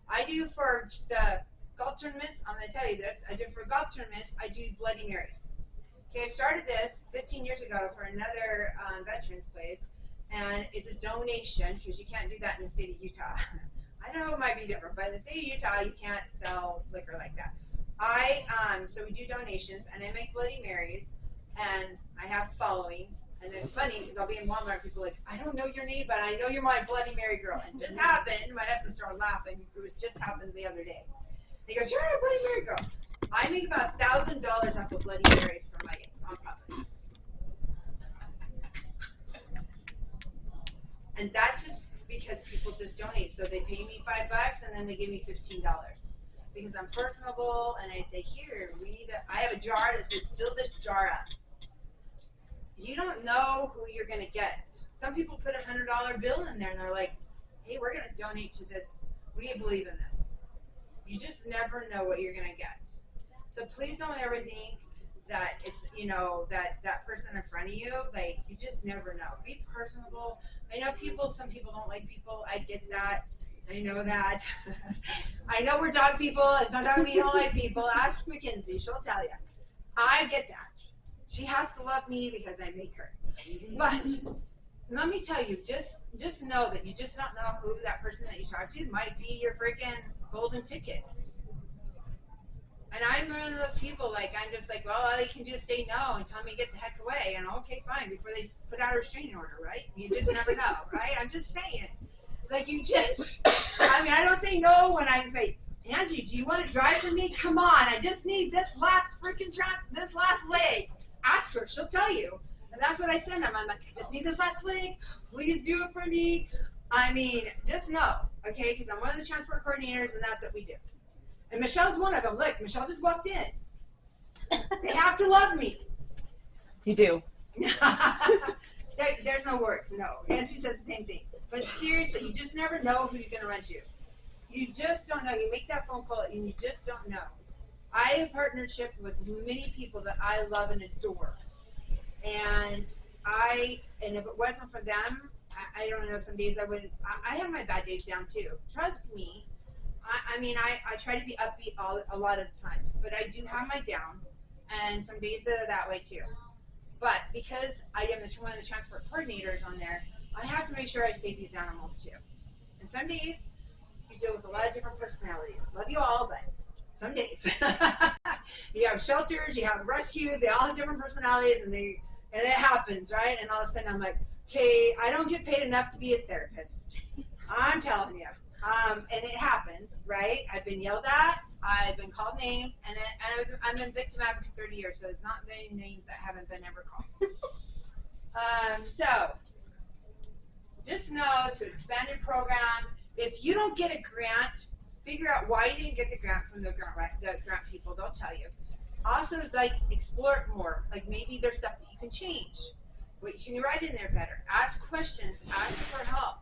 I do for the golf tournaments. I'm going to tell you this. I do for golf tournaments. I do Bloody Marys. Okay, I started this 15 years ago for another veterans place. And it's a donation because you can't do that in the state of Utah. I know it might be different, but in the state of Utah, you can't sell liquor like that. So we do donations, and I make Bloody Marys, and I have following. And it's funny because I'll be in Walmart, and people are like, I don't know your name, but I know you're my Bloody Mary girl. And it just happened. My husband started laughing. It was just happened the other day. And he goes, you're a Bloody Mary girl. I make about $1,000 off of Bloody Marys for my nonprofits. And that's just because people just donate. So they pay me $5 and then they give me $15 because I'm personable and I say, here, I have a jar that says, fill this jar up. You don't know who you're going to get. Some people put a $100 bill in there and they're like, hey, we're going to donate to this. We believe in this. You just never know what you're going to get. So please don't ever think that it's, that person in front of you, like, you just never know. Be personable. I know some people don't like people. I get that. I know that. I know we're dog people, and sometimes we don't like people. Ask Mackenzie, she'll tell you. I get that. She has to love me because I make her. But let me tell you, just know that you just don't know who that person that you talk to might be your freaking golden ticket. And I'm one of those people, like, I'm just like, well, all they can do is say no and tell me to get the heck away. And okay, fine, before they put out a restraining order, right? You just never know, right? I'm just saying. Like, I don't say no when I say, Angie, do you want to drive for me? Come on, I just need this last leg. Ask her, she'll tell you. And that's what I send them. I'm like, I just need this last leg. Please do it for me. I mean, just know, okay? Because I'm one of the transport coordinators, and that's what we do. And Michelle's one of them. Look, Michelle just walked in. They have to love me. You do. There's no words, no. Angie says the same thing. But seriously, you just never know who you're going to run to. You just don't know. You make that phone call and you just don't know. I have partnership with many people that I love and adore. And if it wasn't for them, I don't know, some days I have my bad days down too. Trust me. I try to be upbeat a lot of times, but I do have my down, and some days that are that way too. But because I am one of the transport coordinators on there, I have to make sure I save these animals too. And some days, you deal with a lot of different personalities. Love you all, but some days. You have shelters, you have rescues, they all have different personalities, and it happens, right? And all of a sudden I'm like, okay, I don't get paid enough to be a therapist. I'm telling you. And it happens, right? I've been yelled at, I've been called names, and I've been victim advocate for 30 years, so it's not many names that haven't been ever called. So just know to expand your program. If you don't get a grant, figure out why you didn't get the grant from the grant people. They'll tell you. Also, like, explore it more. Like, maybe there's stuff that you can change. What can you write in there better? Ask questions. Ask for help.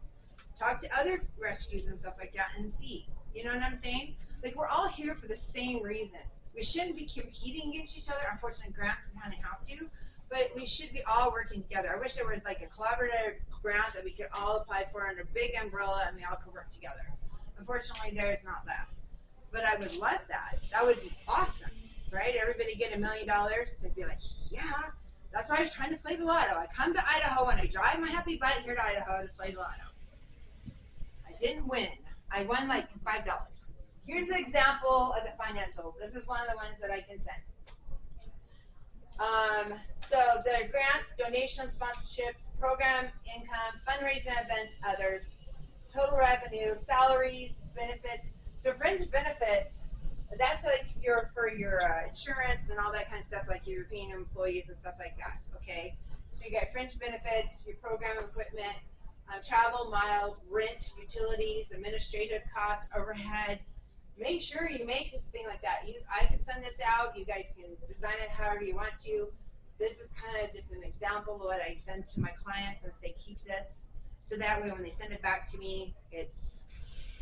Talk to other rescues and stuff like that and see. You know what I'm saying? Like, we're all here for the same reason. We shouldn't be competing against each other. Unfortunately, grants we kind of have to, but we should be all working together. I wish there was like a collaborative grant that we could all apply for under a big umbrella and we all could work together. Unfortunately, there's not that. But I would love that. That would be awesome, right? Everybody get $1 million to be like, yeah. That's why I was trying to play the lotto. I come to Idaho and I drive my happy bike here to Idaho to play the lotto. I didn't win. I won like $5. Here's an example of the financial. This is one of the ones that I can send. So the grants, donations, sponsorships, program income, fundraising events, others, total revenue, salaries, benefits. So fringe benefits, that's like for your insurance and all that kind of stuff, like your European employees and stuff like that. Okay, so you get fringe benefits, your program equipment, travel, mile, rent, utilities, administrative costs, overhead. Make sure you make this thing like that. I can send this out. You guys can design it however you want to. This is kind of just an example of what I send to my clients and say, keep this. So that way when they send it back to me, it's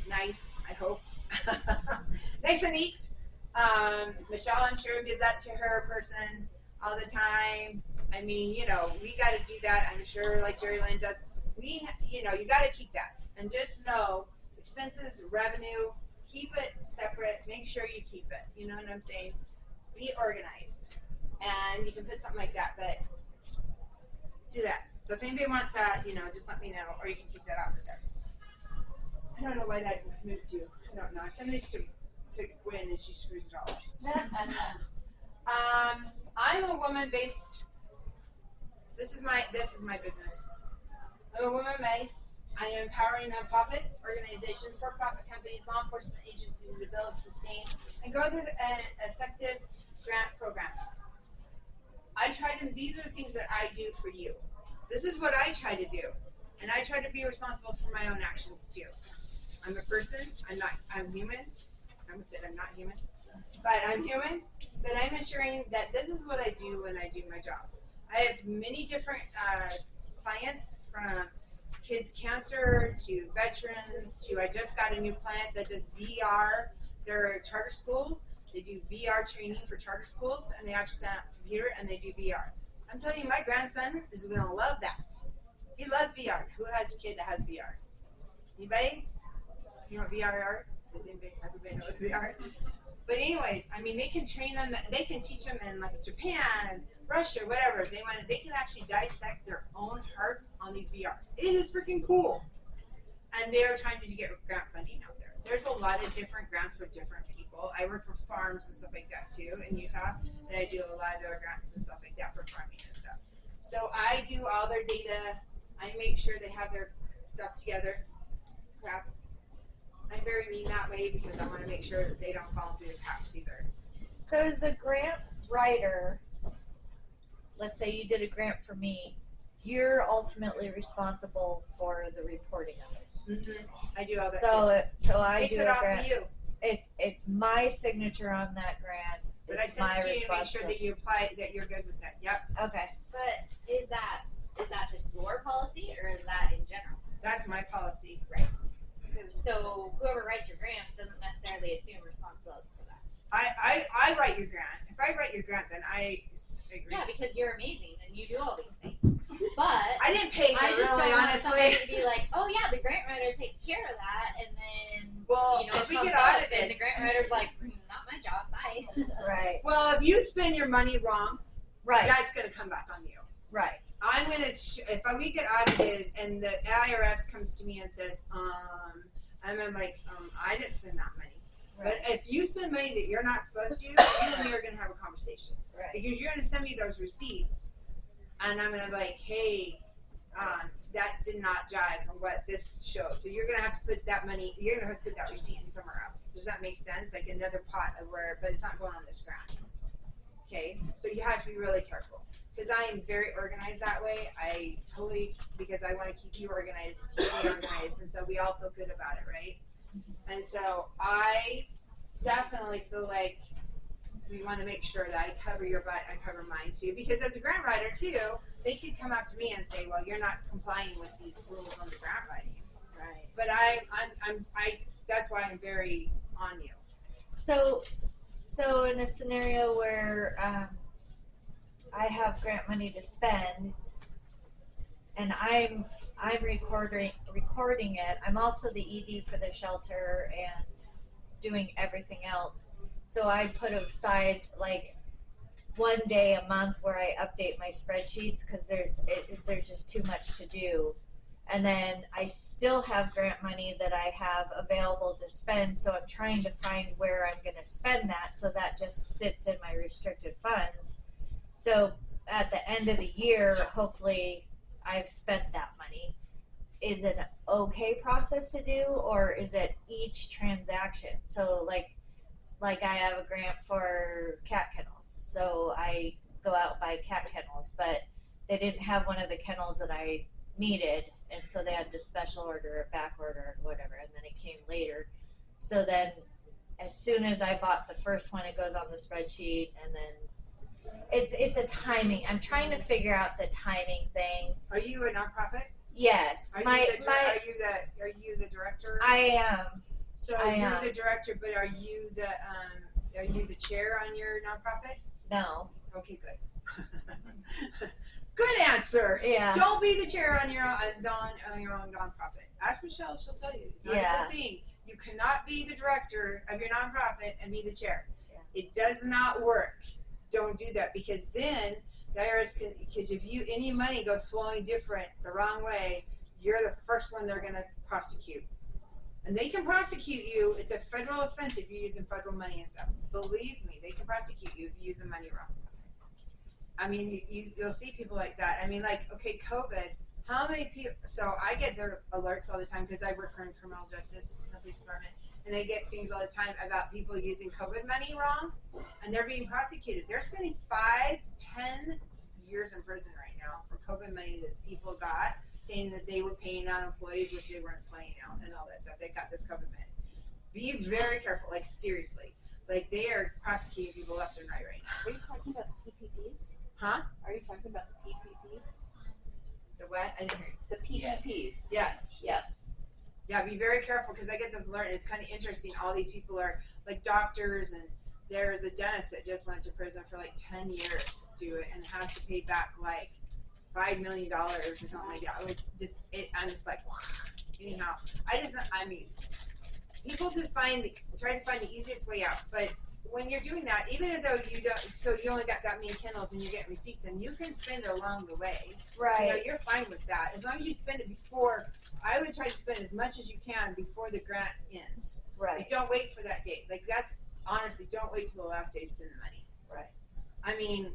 nice, I hope. Nice and neat. Michelle, I'm sure, gives that to her person all the time. I mean, you know, we got to do that. I'm sure, like Jerry Lynn does. You know, you got to keep that. And just know, expenses, revenue, keep it separate. Make sure you keep it. You know what I'm saying? Be organized. And you can put something like that, but do that. So if anybody wants that, you know, just let me know, or you can keep that out there. I don't know why that moves you. I don't know. I send these to Gwen and she screws it all up. I'm a woman-based. This is my business. I'm a woman-based. I am empowering nonprofits, organizations, for-profit companies, law enforcement agencies to develop, sustain, and grow the effective grant programs. These are the things that I do for you. This is what I try to do. And I try to be responsible for my own actions too. I'm a person. I'm human. I almost said I'm not human. But I'm human. But I'm ensuring that this is what I do when I do my job. I have many different clients, from kids cancer to veterans to, I just got a new client that does VR. They're a charter school. They do VR training for charter schools, and they actually stand up a computer and they do VR. I'm telling you, my grandson is going to love that. He loves VR. Who has a kid that has VR? Anybody? You know what VR are? Does everybody know what VR? But anyways, I mean, they can train them. They can teach them in like Japan and Russia, whatever they want. They can actually dissect their own hearts on these VRs. It is freaking cool. And they're trying to get grant funding out there. There's a lot of different grants for different people. I work for farms and stuff like that too in Utah, and I do a lot of other grants and stuff like that for farming and stuff. So I do all their data. I make sure they have their stuff together. Crap. I'm very mean that way because I want to make sure that they don't fall through the cracks either. So as the grant writer, let's say you did a grant for me, you're ultimately responsible for the reporting of it. Mm-hmm. I do all that So I Makes do it a all grant. for you. It's my signature on that grant. But It's I my send it to you to make sure responsibility. that you apply, that you're good with that. Yep. Okay. But is that just your policy or is that in general? That's my policy. Right. So whoever writes your grants doesn't necessarily assume responsibility for that. I write your grant. If I write your grant, then I agree. Yeah, because you're amazing and you do all these things. But I didn't pay her, I just really, don't want honestly. somebody to be like, oh yeah, the grant writer takes care of that, and then Well, you know, if we comes get up, audited, and the grant writer's like, not my job, bye. Right. well, if you spend your money wrong, Right. that's going to come back on you. Right. I'm going to, if we get audited and the IRS comes to me and says, I'm like, I didn't spend that money. Right. But if you spend money that you're not supposed to, you and me are going to have a conversation. Right. Because you're going to send me those receipts, and I'm going to be like, hey, that did not jive on what this showed. So you're gonna have to put that money, you're gonna have to put that receipt in somewhere else. Does that make sense? Like another pot of where, but it's not going on this grant. Okay, so you have to be really careful. Because I am very organized that way. Because I want to keep you organized, keep me organized, and so we all feel good about it, right? And so I definitely feel like we want to make sure that I cover your butt, I cover mine too. Because as a grant writer too, they could come up to me and say, well, you're not complying with these rules on the grant writing. Right. But that's why I'm very on you. So in a scenario where I have grant money to spend, and I'm recording it. I'm also the ED for the shelter and doing everything else. So I put aside like one day a month where I update my spreadsheets because there's just too much to do. And then I still have grant money that I have available to spend, so I'm trying to find where I'm going to spend that, so that just sits in my restricted funds. So at the end of the year, hopefully I've spent that money. Is it an okay process to do, or is it each transaction? So like I have a grant for cat kennels, so I go out and buy cat kennels, but they didn't have one of the kennels that I needed, and so they had to special order it, back order it, whatever, and then it came later. So then as soon as I bought the first one, it goes on the spreadsheet, and then it's a timing. I'm trying to figure out the timing thing. Are you a nonprofit? Yes. Are you the director? I am. So you're the director, but are you the chair on your nonprofit? No. Okay, good. Good answer. Yeah. Don't be the chair on your own nonprofit. Ask Michelle; she'll tell you. It's not a good thing. You cannot be the director of your nonprofit and be the chair. Yeah. It does not work. Don't do that, because then the IRS can. Because if any money goes flowing different the wrong way, you're the first one they're going to prosecute. And they can prosecute you. It's a federal offense if you're using federal money and stuff. Believe me, they can prosecute you if you use the money wrong. I mean, you'll see people like that. I mean, like, okay, COVID, how many people, so I get their alerts all the time because I work in criminal justice in the police department, and I get things all the time about people using COVID money wrong, and they're being prosecuted. They're spending 5 to 10 years in prison right now for COVID money that people got, saying that they were paying out employees, which they weren't paying out, and all that stuff. They got this COVID money. Be very careful, like, seriously. Like, they are prosecuting people left and right now. Are you talking about the PPPs? Huh? Are you talking about the PPPs? The what? I didn't hear you. The PPPs. Yes. Yes. Yeah, be very careful, because I get this alert. It's kind of interesting. All these people are like doctors, and there's a dentist that just went to prison for like 10 years to do it, and has to pay back like $5 million or something like that. It was just, I'm just like, anyhow. I mean, people just try to find the easiest way out. But when you're doing that, even though you don't, so you only got that many kennels and you get receipts, and you can spend it along the way. Right. You know, you're fine with that. As long as you spend it before, I would try to spend as much as you can before the grant ends. Right. Like, don't wait for that date. Like, that's, honestly, don't wait till the last day to spend the money. Right. I mean,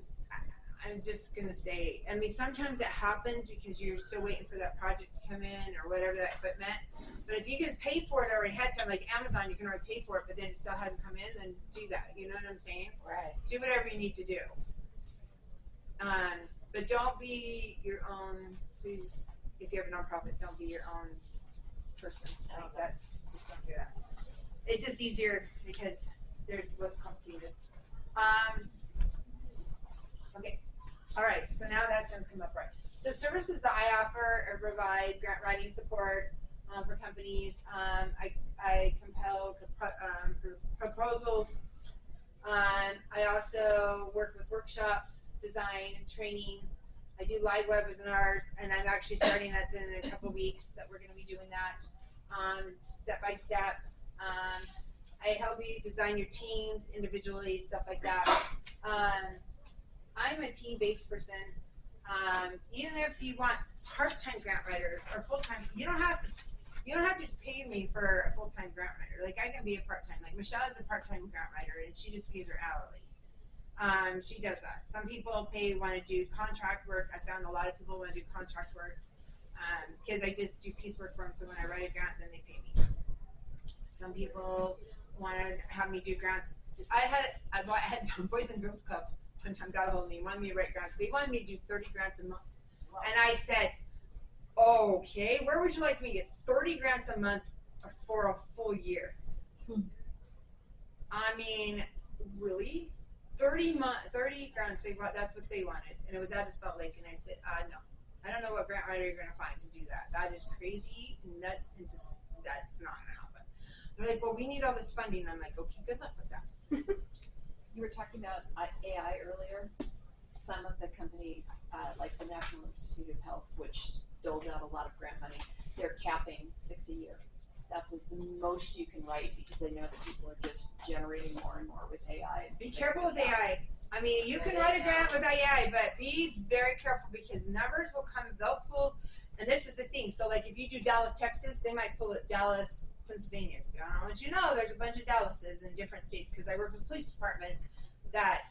I'm just going to say, I mean, sometimes it happens because you're still waiting for that project to come in or whatever, that equipment. But if you can pay for it already ahead of time, like Amazon, you can already pay for it, but then it still hasn't come in, then do that. You know what I'm saying? Right. Do whatever you need to do. But don't be your own, please, if you have a nonprofit, don't be your own person. Like, that's, just don't do that. It's just easier because there's less complicated. Okay. All right, so now that's going to come up right. So services that I offer or provide grant writing support for companies. I compile proposals. I also work with workshops, design, and training. I do live webinars, and I'm actually starting that in a couple weeks that we're going to be doing that step by step. I help you design your teams individually, stuff like that. I'm a team-based person. Even if you want part-time grant writers or full-time, you don't have to pay me for a full-time grant writer. Like, I can be a part-time. Like, Michelle is a part-time grant writer, and she just pays her hourly. She does that. Some people want to do contract work. I found a lot of people want to do contract work. because I just do piecework for them. So when I write a grant, then they pay me. Some people want to have me do grants. I had Boys and Girls Club one time got a hold of me, wanted me to write grants. They wanted me to do 30 grants a month, and I said, okay, where would you like me to get 30 grants a month for a full year? I mean, really? 30 grants, that's what they wanted. And it was out of Salt Lake. And I said, no. I don't know what grant writer you're going to find to do that. That is crazy, nuts, and just, that's not going to happen. They're like, well, we need all this funding. I'm like, okay, good luck with that. You were talking about AI earlier. Some of the companies, like the National Institute of Health, which doles out a lot of grant money, they're capping 6 a year. That's the most you can write because they know that people are just generating more and more with AI. Be careful with AI. I mean, you can write a grant with AI, but be very careful because numbers will come, they'll pull, and this is the thing. So, like, if you do Dallas, Texas, they might pull it Dallas, Pennsylvania. I want you to know there's a bunch of Dallases in different states because I work with police departments that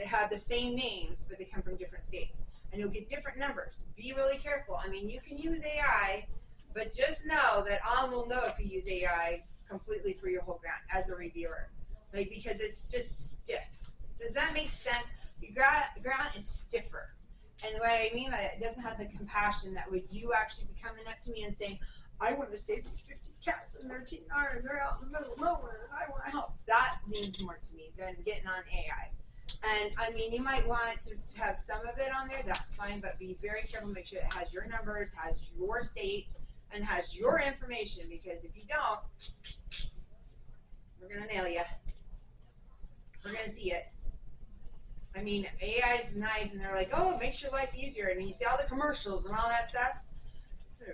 have the same names, but they come from different states. And you'll get different numbers. Be really careful. I mean, you can use AI, but just know that I will know if you use AI completely for your whole grant as a reviewer. Like, because it's just stiff. Does that make sense? Your grant is stiffer. And what I mean by that, it doesn't have the compassion that would you actually be coming up to me and saying, I want to save these 50 cats and they're TNR and they're out in the middle of nowhere and I want to help. That means more to me than getting on AI. And I mean, you might want to have some of it on there, that's fine, but be very careful, make sure it has your numbers, has your state, and has your information, because if you don't, we're going to nail you. We're going to see it. I mean, AI is nice, and they're like, oh, it makes your life easier, and you see all the commercials and all that stuff. Okay.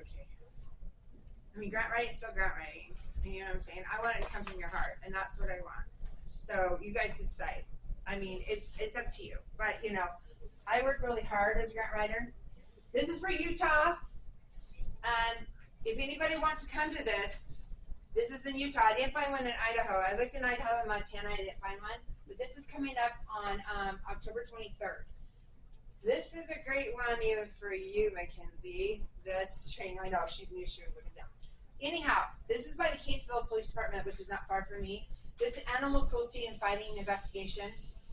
I mean, grant writing is still grant writing. You know what I'm saying? I want it to come from your heart, and that's what I want. So you guys decide. I mean, it's up to you. But, you know, I work really hard as a grant writer. This is for Utah. And if anybody wants to come to this is in Utah. I didn't find one in Idaho. I looked in Idaho and Montana. I didn't find one. But this is coming up on October 23rd. This is a great one even for you, Mackenzie. This training, I know she knew she was looking down. Anyhow, this is by the Caseville Police Department, which is not far from me. This animal cruelty and fighting investigation.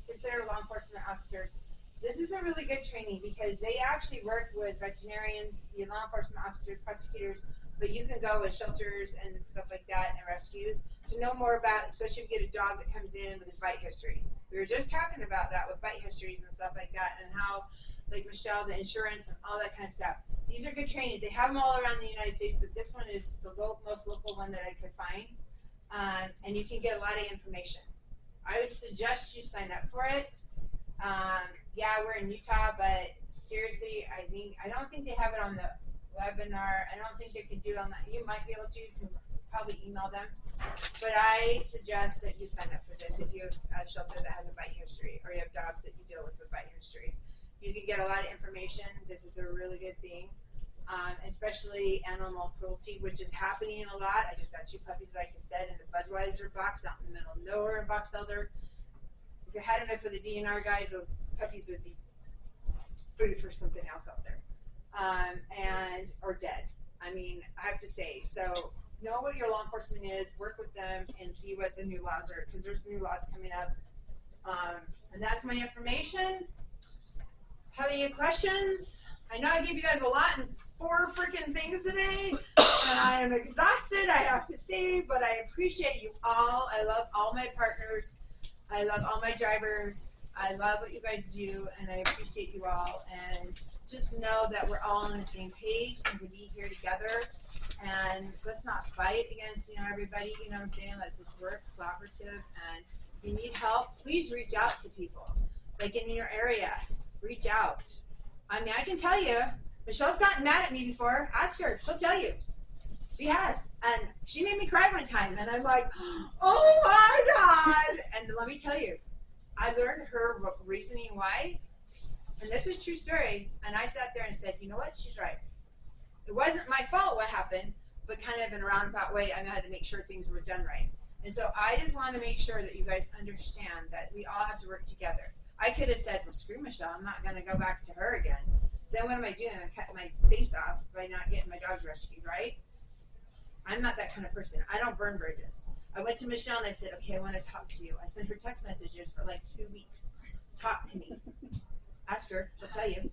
Consider law enforcement officers. This is a really good training because they actually work with veterinarians, law enforcement officers, prosecutors, but you can go with shelters and stuff like that and rescues to know more about, especially if you get a dog that comes in with his bite history. We were just talking about that with bite histories and stuff like that and how, like Michelle, the insurance and all that kind of stuff. These are good trainings. They have them all around the United States, but this one is the most local one that I could find. And you can get a lot of information. I would suggest you sign up for it. Yeah, we're in Utah, but seriously, I don't think they have it on the webinar. I don't think they can do it on that. You might be able to. You can probably email them. But I suggest that you sign up for this if you have a shelter that has a bite history or you have dogs that you deal with bite history. You can get a lot of information. This is a really good thing. Especially animal cruelty, which is happening a lot. I just got 2 puppies, like I said, in the Budweiser box out in the middle of nowhere in Box Elder. If you had them for the DNR guys, those puppies would be food for something else out there, or dead. I mean, I have to say. So know what your law enforcement is, work with them, and see what the new laws are, because there's new laws coming up. And that's my information. Have any questions? I know I gave you guys a lot in 4 freaking things today, and I am exhausted, I have to say, but I appreciate you all. I love all my partners. I love all my drivers. I love what you guys do, and I appreciate you all. And just know that we're all on the same page and to be here together. And let's not fight against, everybody, you know what I'm saying? Let's just work collaborative. And if you need help, please reach out to people. Like in your area, reach out. I mean, I can tell you, Michelle's gotten mad at me before. Ask her, she'll tell you. She has. And she made me cry one time. And I'm like, oh my God. And let me tell you, I learned her reasoning why. And this is true story. And I sat there and said, you know what? She's right. It wasn't my fault what happened, but kind of in a roundabout way, I had to make sure things were done right. And so I just want to make sure that you guys understand that we all have to work together. I could have said, well, screw Michelle. I'm not going to go back to her again. then what am I doing? I'm cutting my face off by not getting my dogs rescued, right? I'm not that kind of person. I don't burn bridges. I went to Michelle and I said, okay, I want to talk to you. I sent her text messages for like 2 weeks. Talk to me. Ask her, she'll tell you.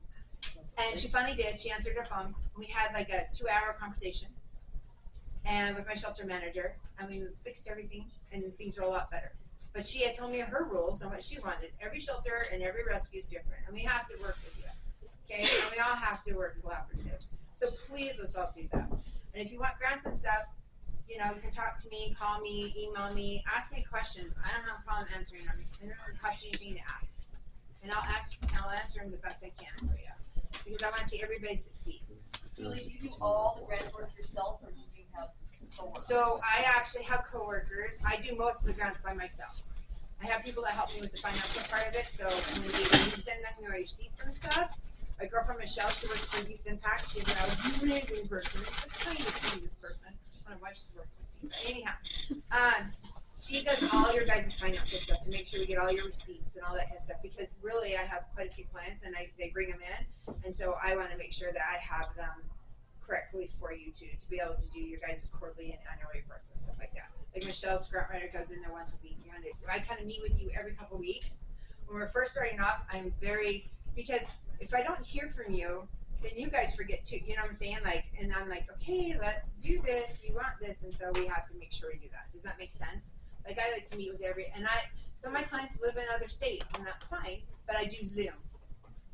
And she finally did. She answered her phone. We had like a 2-hour conversation, and with my shelter manager, and we fixed everything, and things are a lot better. But she had told me her rules and what she wanted. Every shelter and every rescue is different, and we have to work with you. Okay, and we all have to work collaborative. So please, let's all do that. And if you want grants and stuff, you know, you can talk to me, call me, email me, ask me questions. I don't have a problem answering them. It doesn't cost you anything to ask. And I'll answer them the best I can for you. Because I want to see everybody succeed. Julie, do you do all the grant work yourself, or do you have coworkers? So I actually have coworkers. I do most of the grants by myself. I have people that help me with the financial part of it. So when you send them your receipts and stuff, a girl from Michelle, she works for Youth Impact. She's an amazing person. She's the sweetest person. I don't know why she's working with me, but anyhow, she does all your guys' financial stuff to make sure we get all your receipts and all that kind of stuff. Because really, I have quite a few clients, and they bring them in, and so I want to make sure that I have them correctly for you to be able to do your guys' quarterly and annual reports and stuff like that. Like Michelle's grant writer goes in there once a week. I kind of meet with you every couple of weeks. When we're first starting off, I'm very, because if I don't hear from you, then you guys forget too. You know what I'm saying? Like, and I'm like, okay, let's do this. You want this, and so we have to make sure we do that. Does that make sense? Like, I like to meet with some of my clients live in other states, and that's fine. But I do Zoom,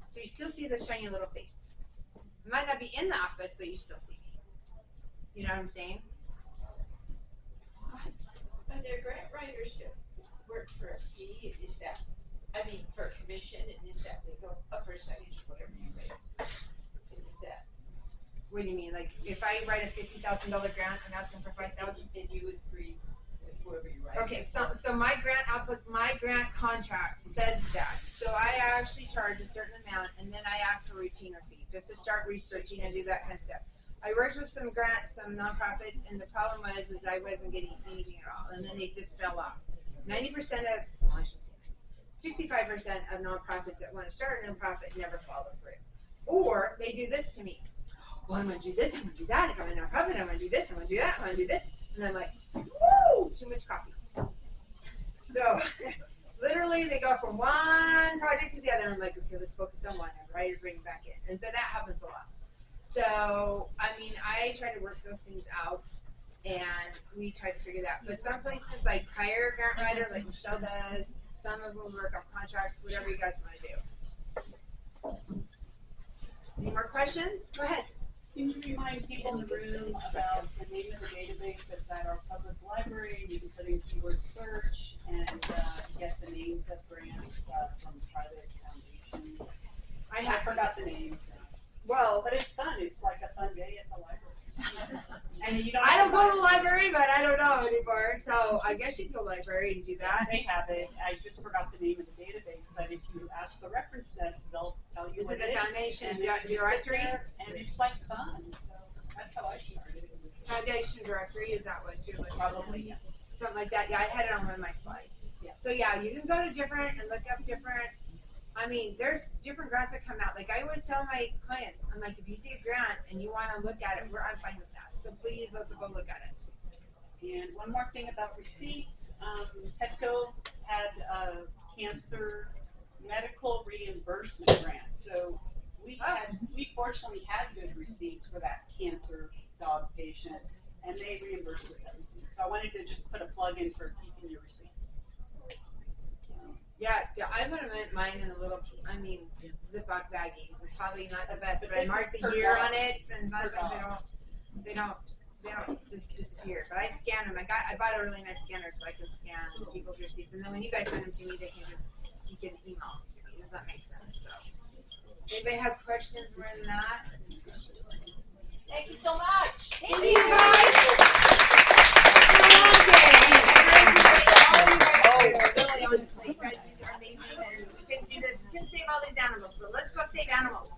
so you still see the shiny little face. I might not be in the office, but you still see me. You know what I'm saying? Are there grant writers that work for a fee, is that, I mean, for a commission, and is that they go a percentage of whatever you raise? And is that, What do you mean? Like, if I write a $50,000 grant, I'm asking for $5,000? and you would agree with whoever you write? Okay, so my grant output, my grant contract says that. So I actually charge a certain amount, and then I ask for a retainer fee, just to start researching and do that kind of stuff. I worked with some nonprofits, and the problem was I wasn't getting anything at all, and then they just fell off. 90% of, well, I should say 65% of nonprofits that want to start a nonprofit never follow through. Or they do this to me. Well, I'm going to do this, I'm going to do that. If I'm a nonprofit, I'm going to do this, I'm going to do that, I'm going to do this. And I'm like, woo, too much coffee. So, literally, they go from one project to the other. I'm like, okay, let's focus on one and right, bring it back in. And so that happens a lot. So, I mean, I try to work those things out, and we try to figure that. But some places, like hire a grant writer, like Michelle does. Some of them work on contracts, whatever you guys want to do. Any more questions? Go ahead. Can you remind people in the room about the name of the database that's at our public library? You can put in keyword search and get the names of grants from private foundations. I forgot the names. Well, but it's fun. It's like a fun day at the library. And you don't. I don't go to the library, but I don't know anymore. So I guess you can go to the library and do that. They have it. I just forgot the name of the database, but if you ask the reference desk, they'll tell you what it is. Is it the foundation and directory? And it's like fun. So that's how I started. Foundation directory, is that one too? Like Probably, yeah. Something like that. Yeah, I had it on one of my slides. Yeah. So yeah, you can go to different and look up different. I mean, there's different grants that come out. Like I always tell my clients, I'm like, if you see a grant and you want to look at it, I'm fine with that. So please, let's go look at it. And one more thing about receipts, Petco had a cancer medical reimbursement grant. So we fortunately had good receipts for that cancer dog patient, and they reimbursed us everything. So I wanted to just put a plug in for keeping your receipts. Yeah, I would have meant mine in a little, Ziploc baggie. It's probably not the best, but I marked the year on it, and sometimes they don't just disappear. But I scan them. I bought a really nice scanner so I can scan people's receipts, and then when you guys send them to me, you can email them to me. Does that make sense? So, anybody have questions more than that? Thank you so much. Thank you guys. Really, honestly, you guys are amazing, and we can do this. We can save all these animals. So let's go save animals.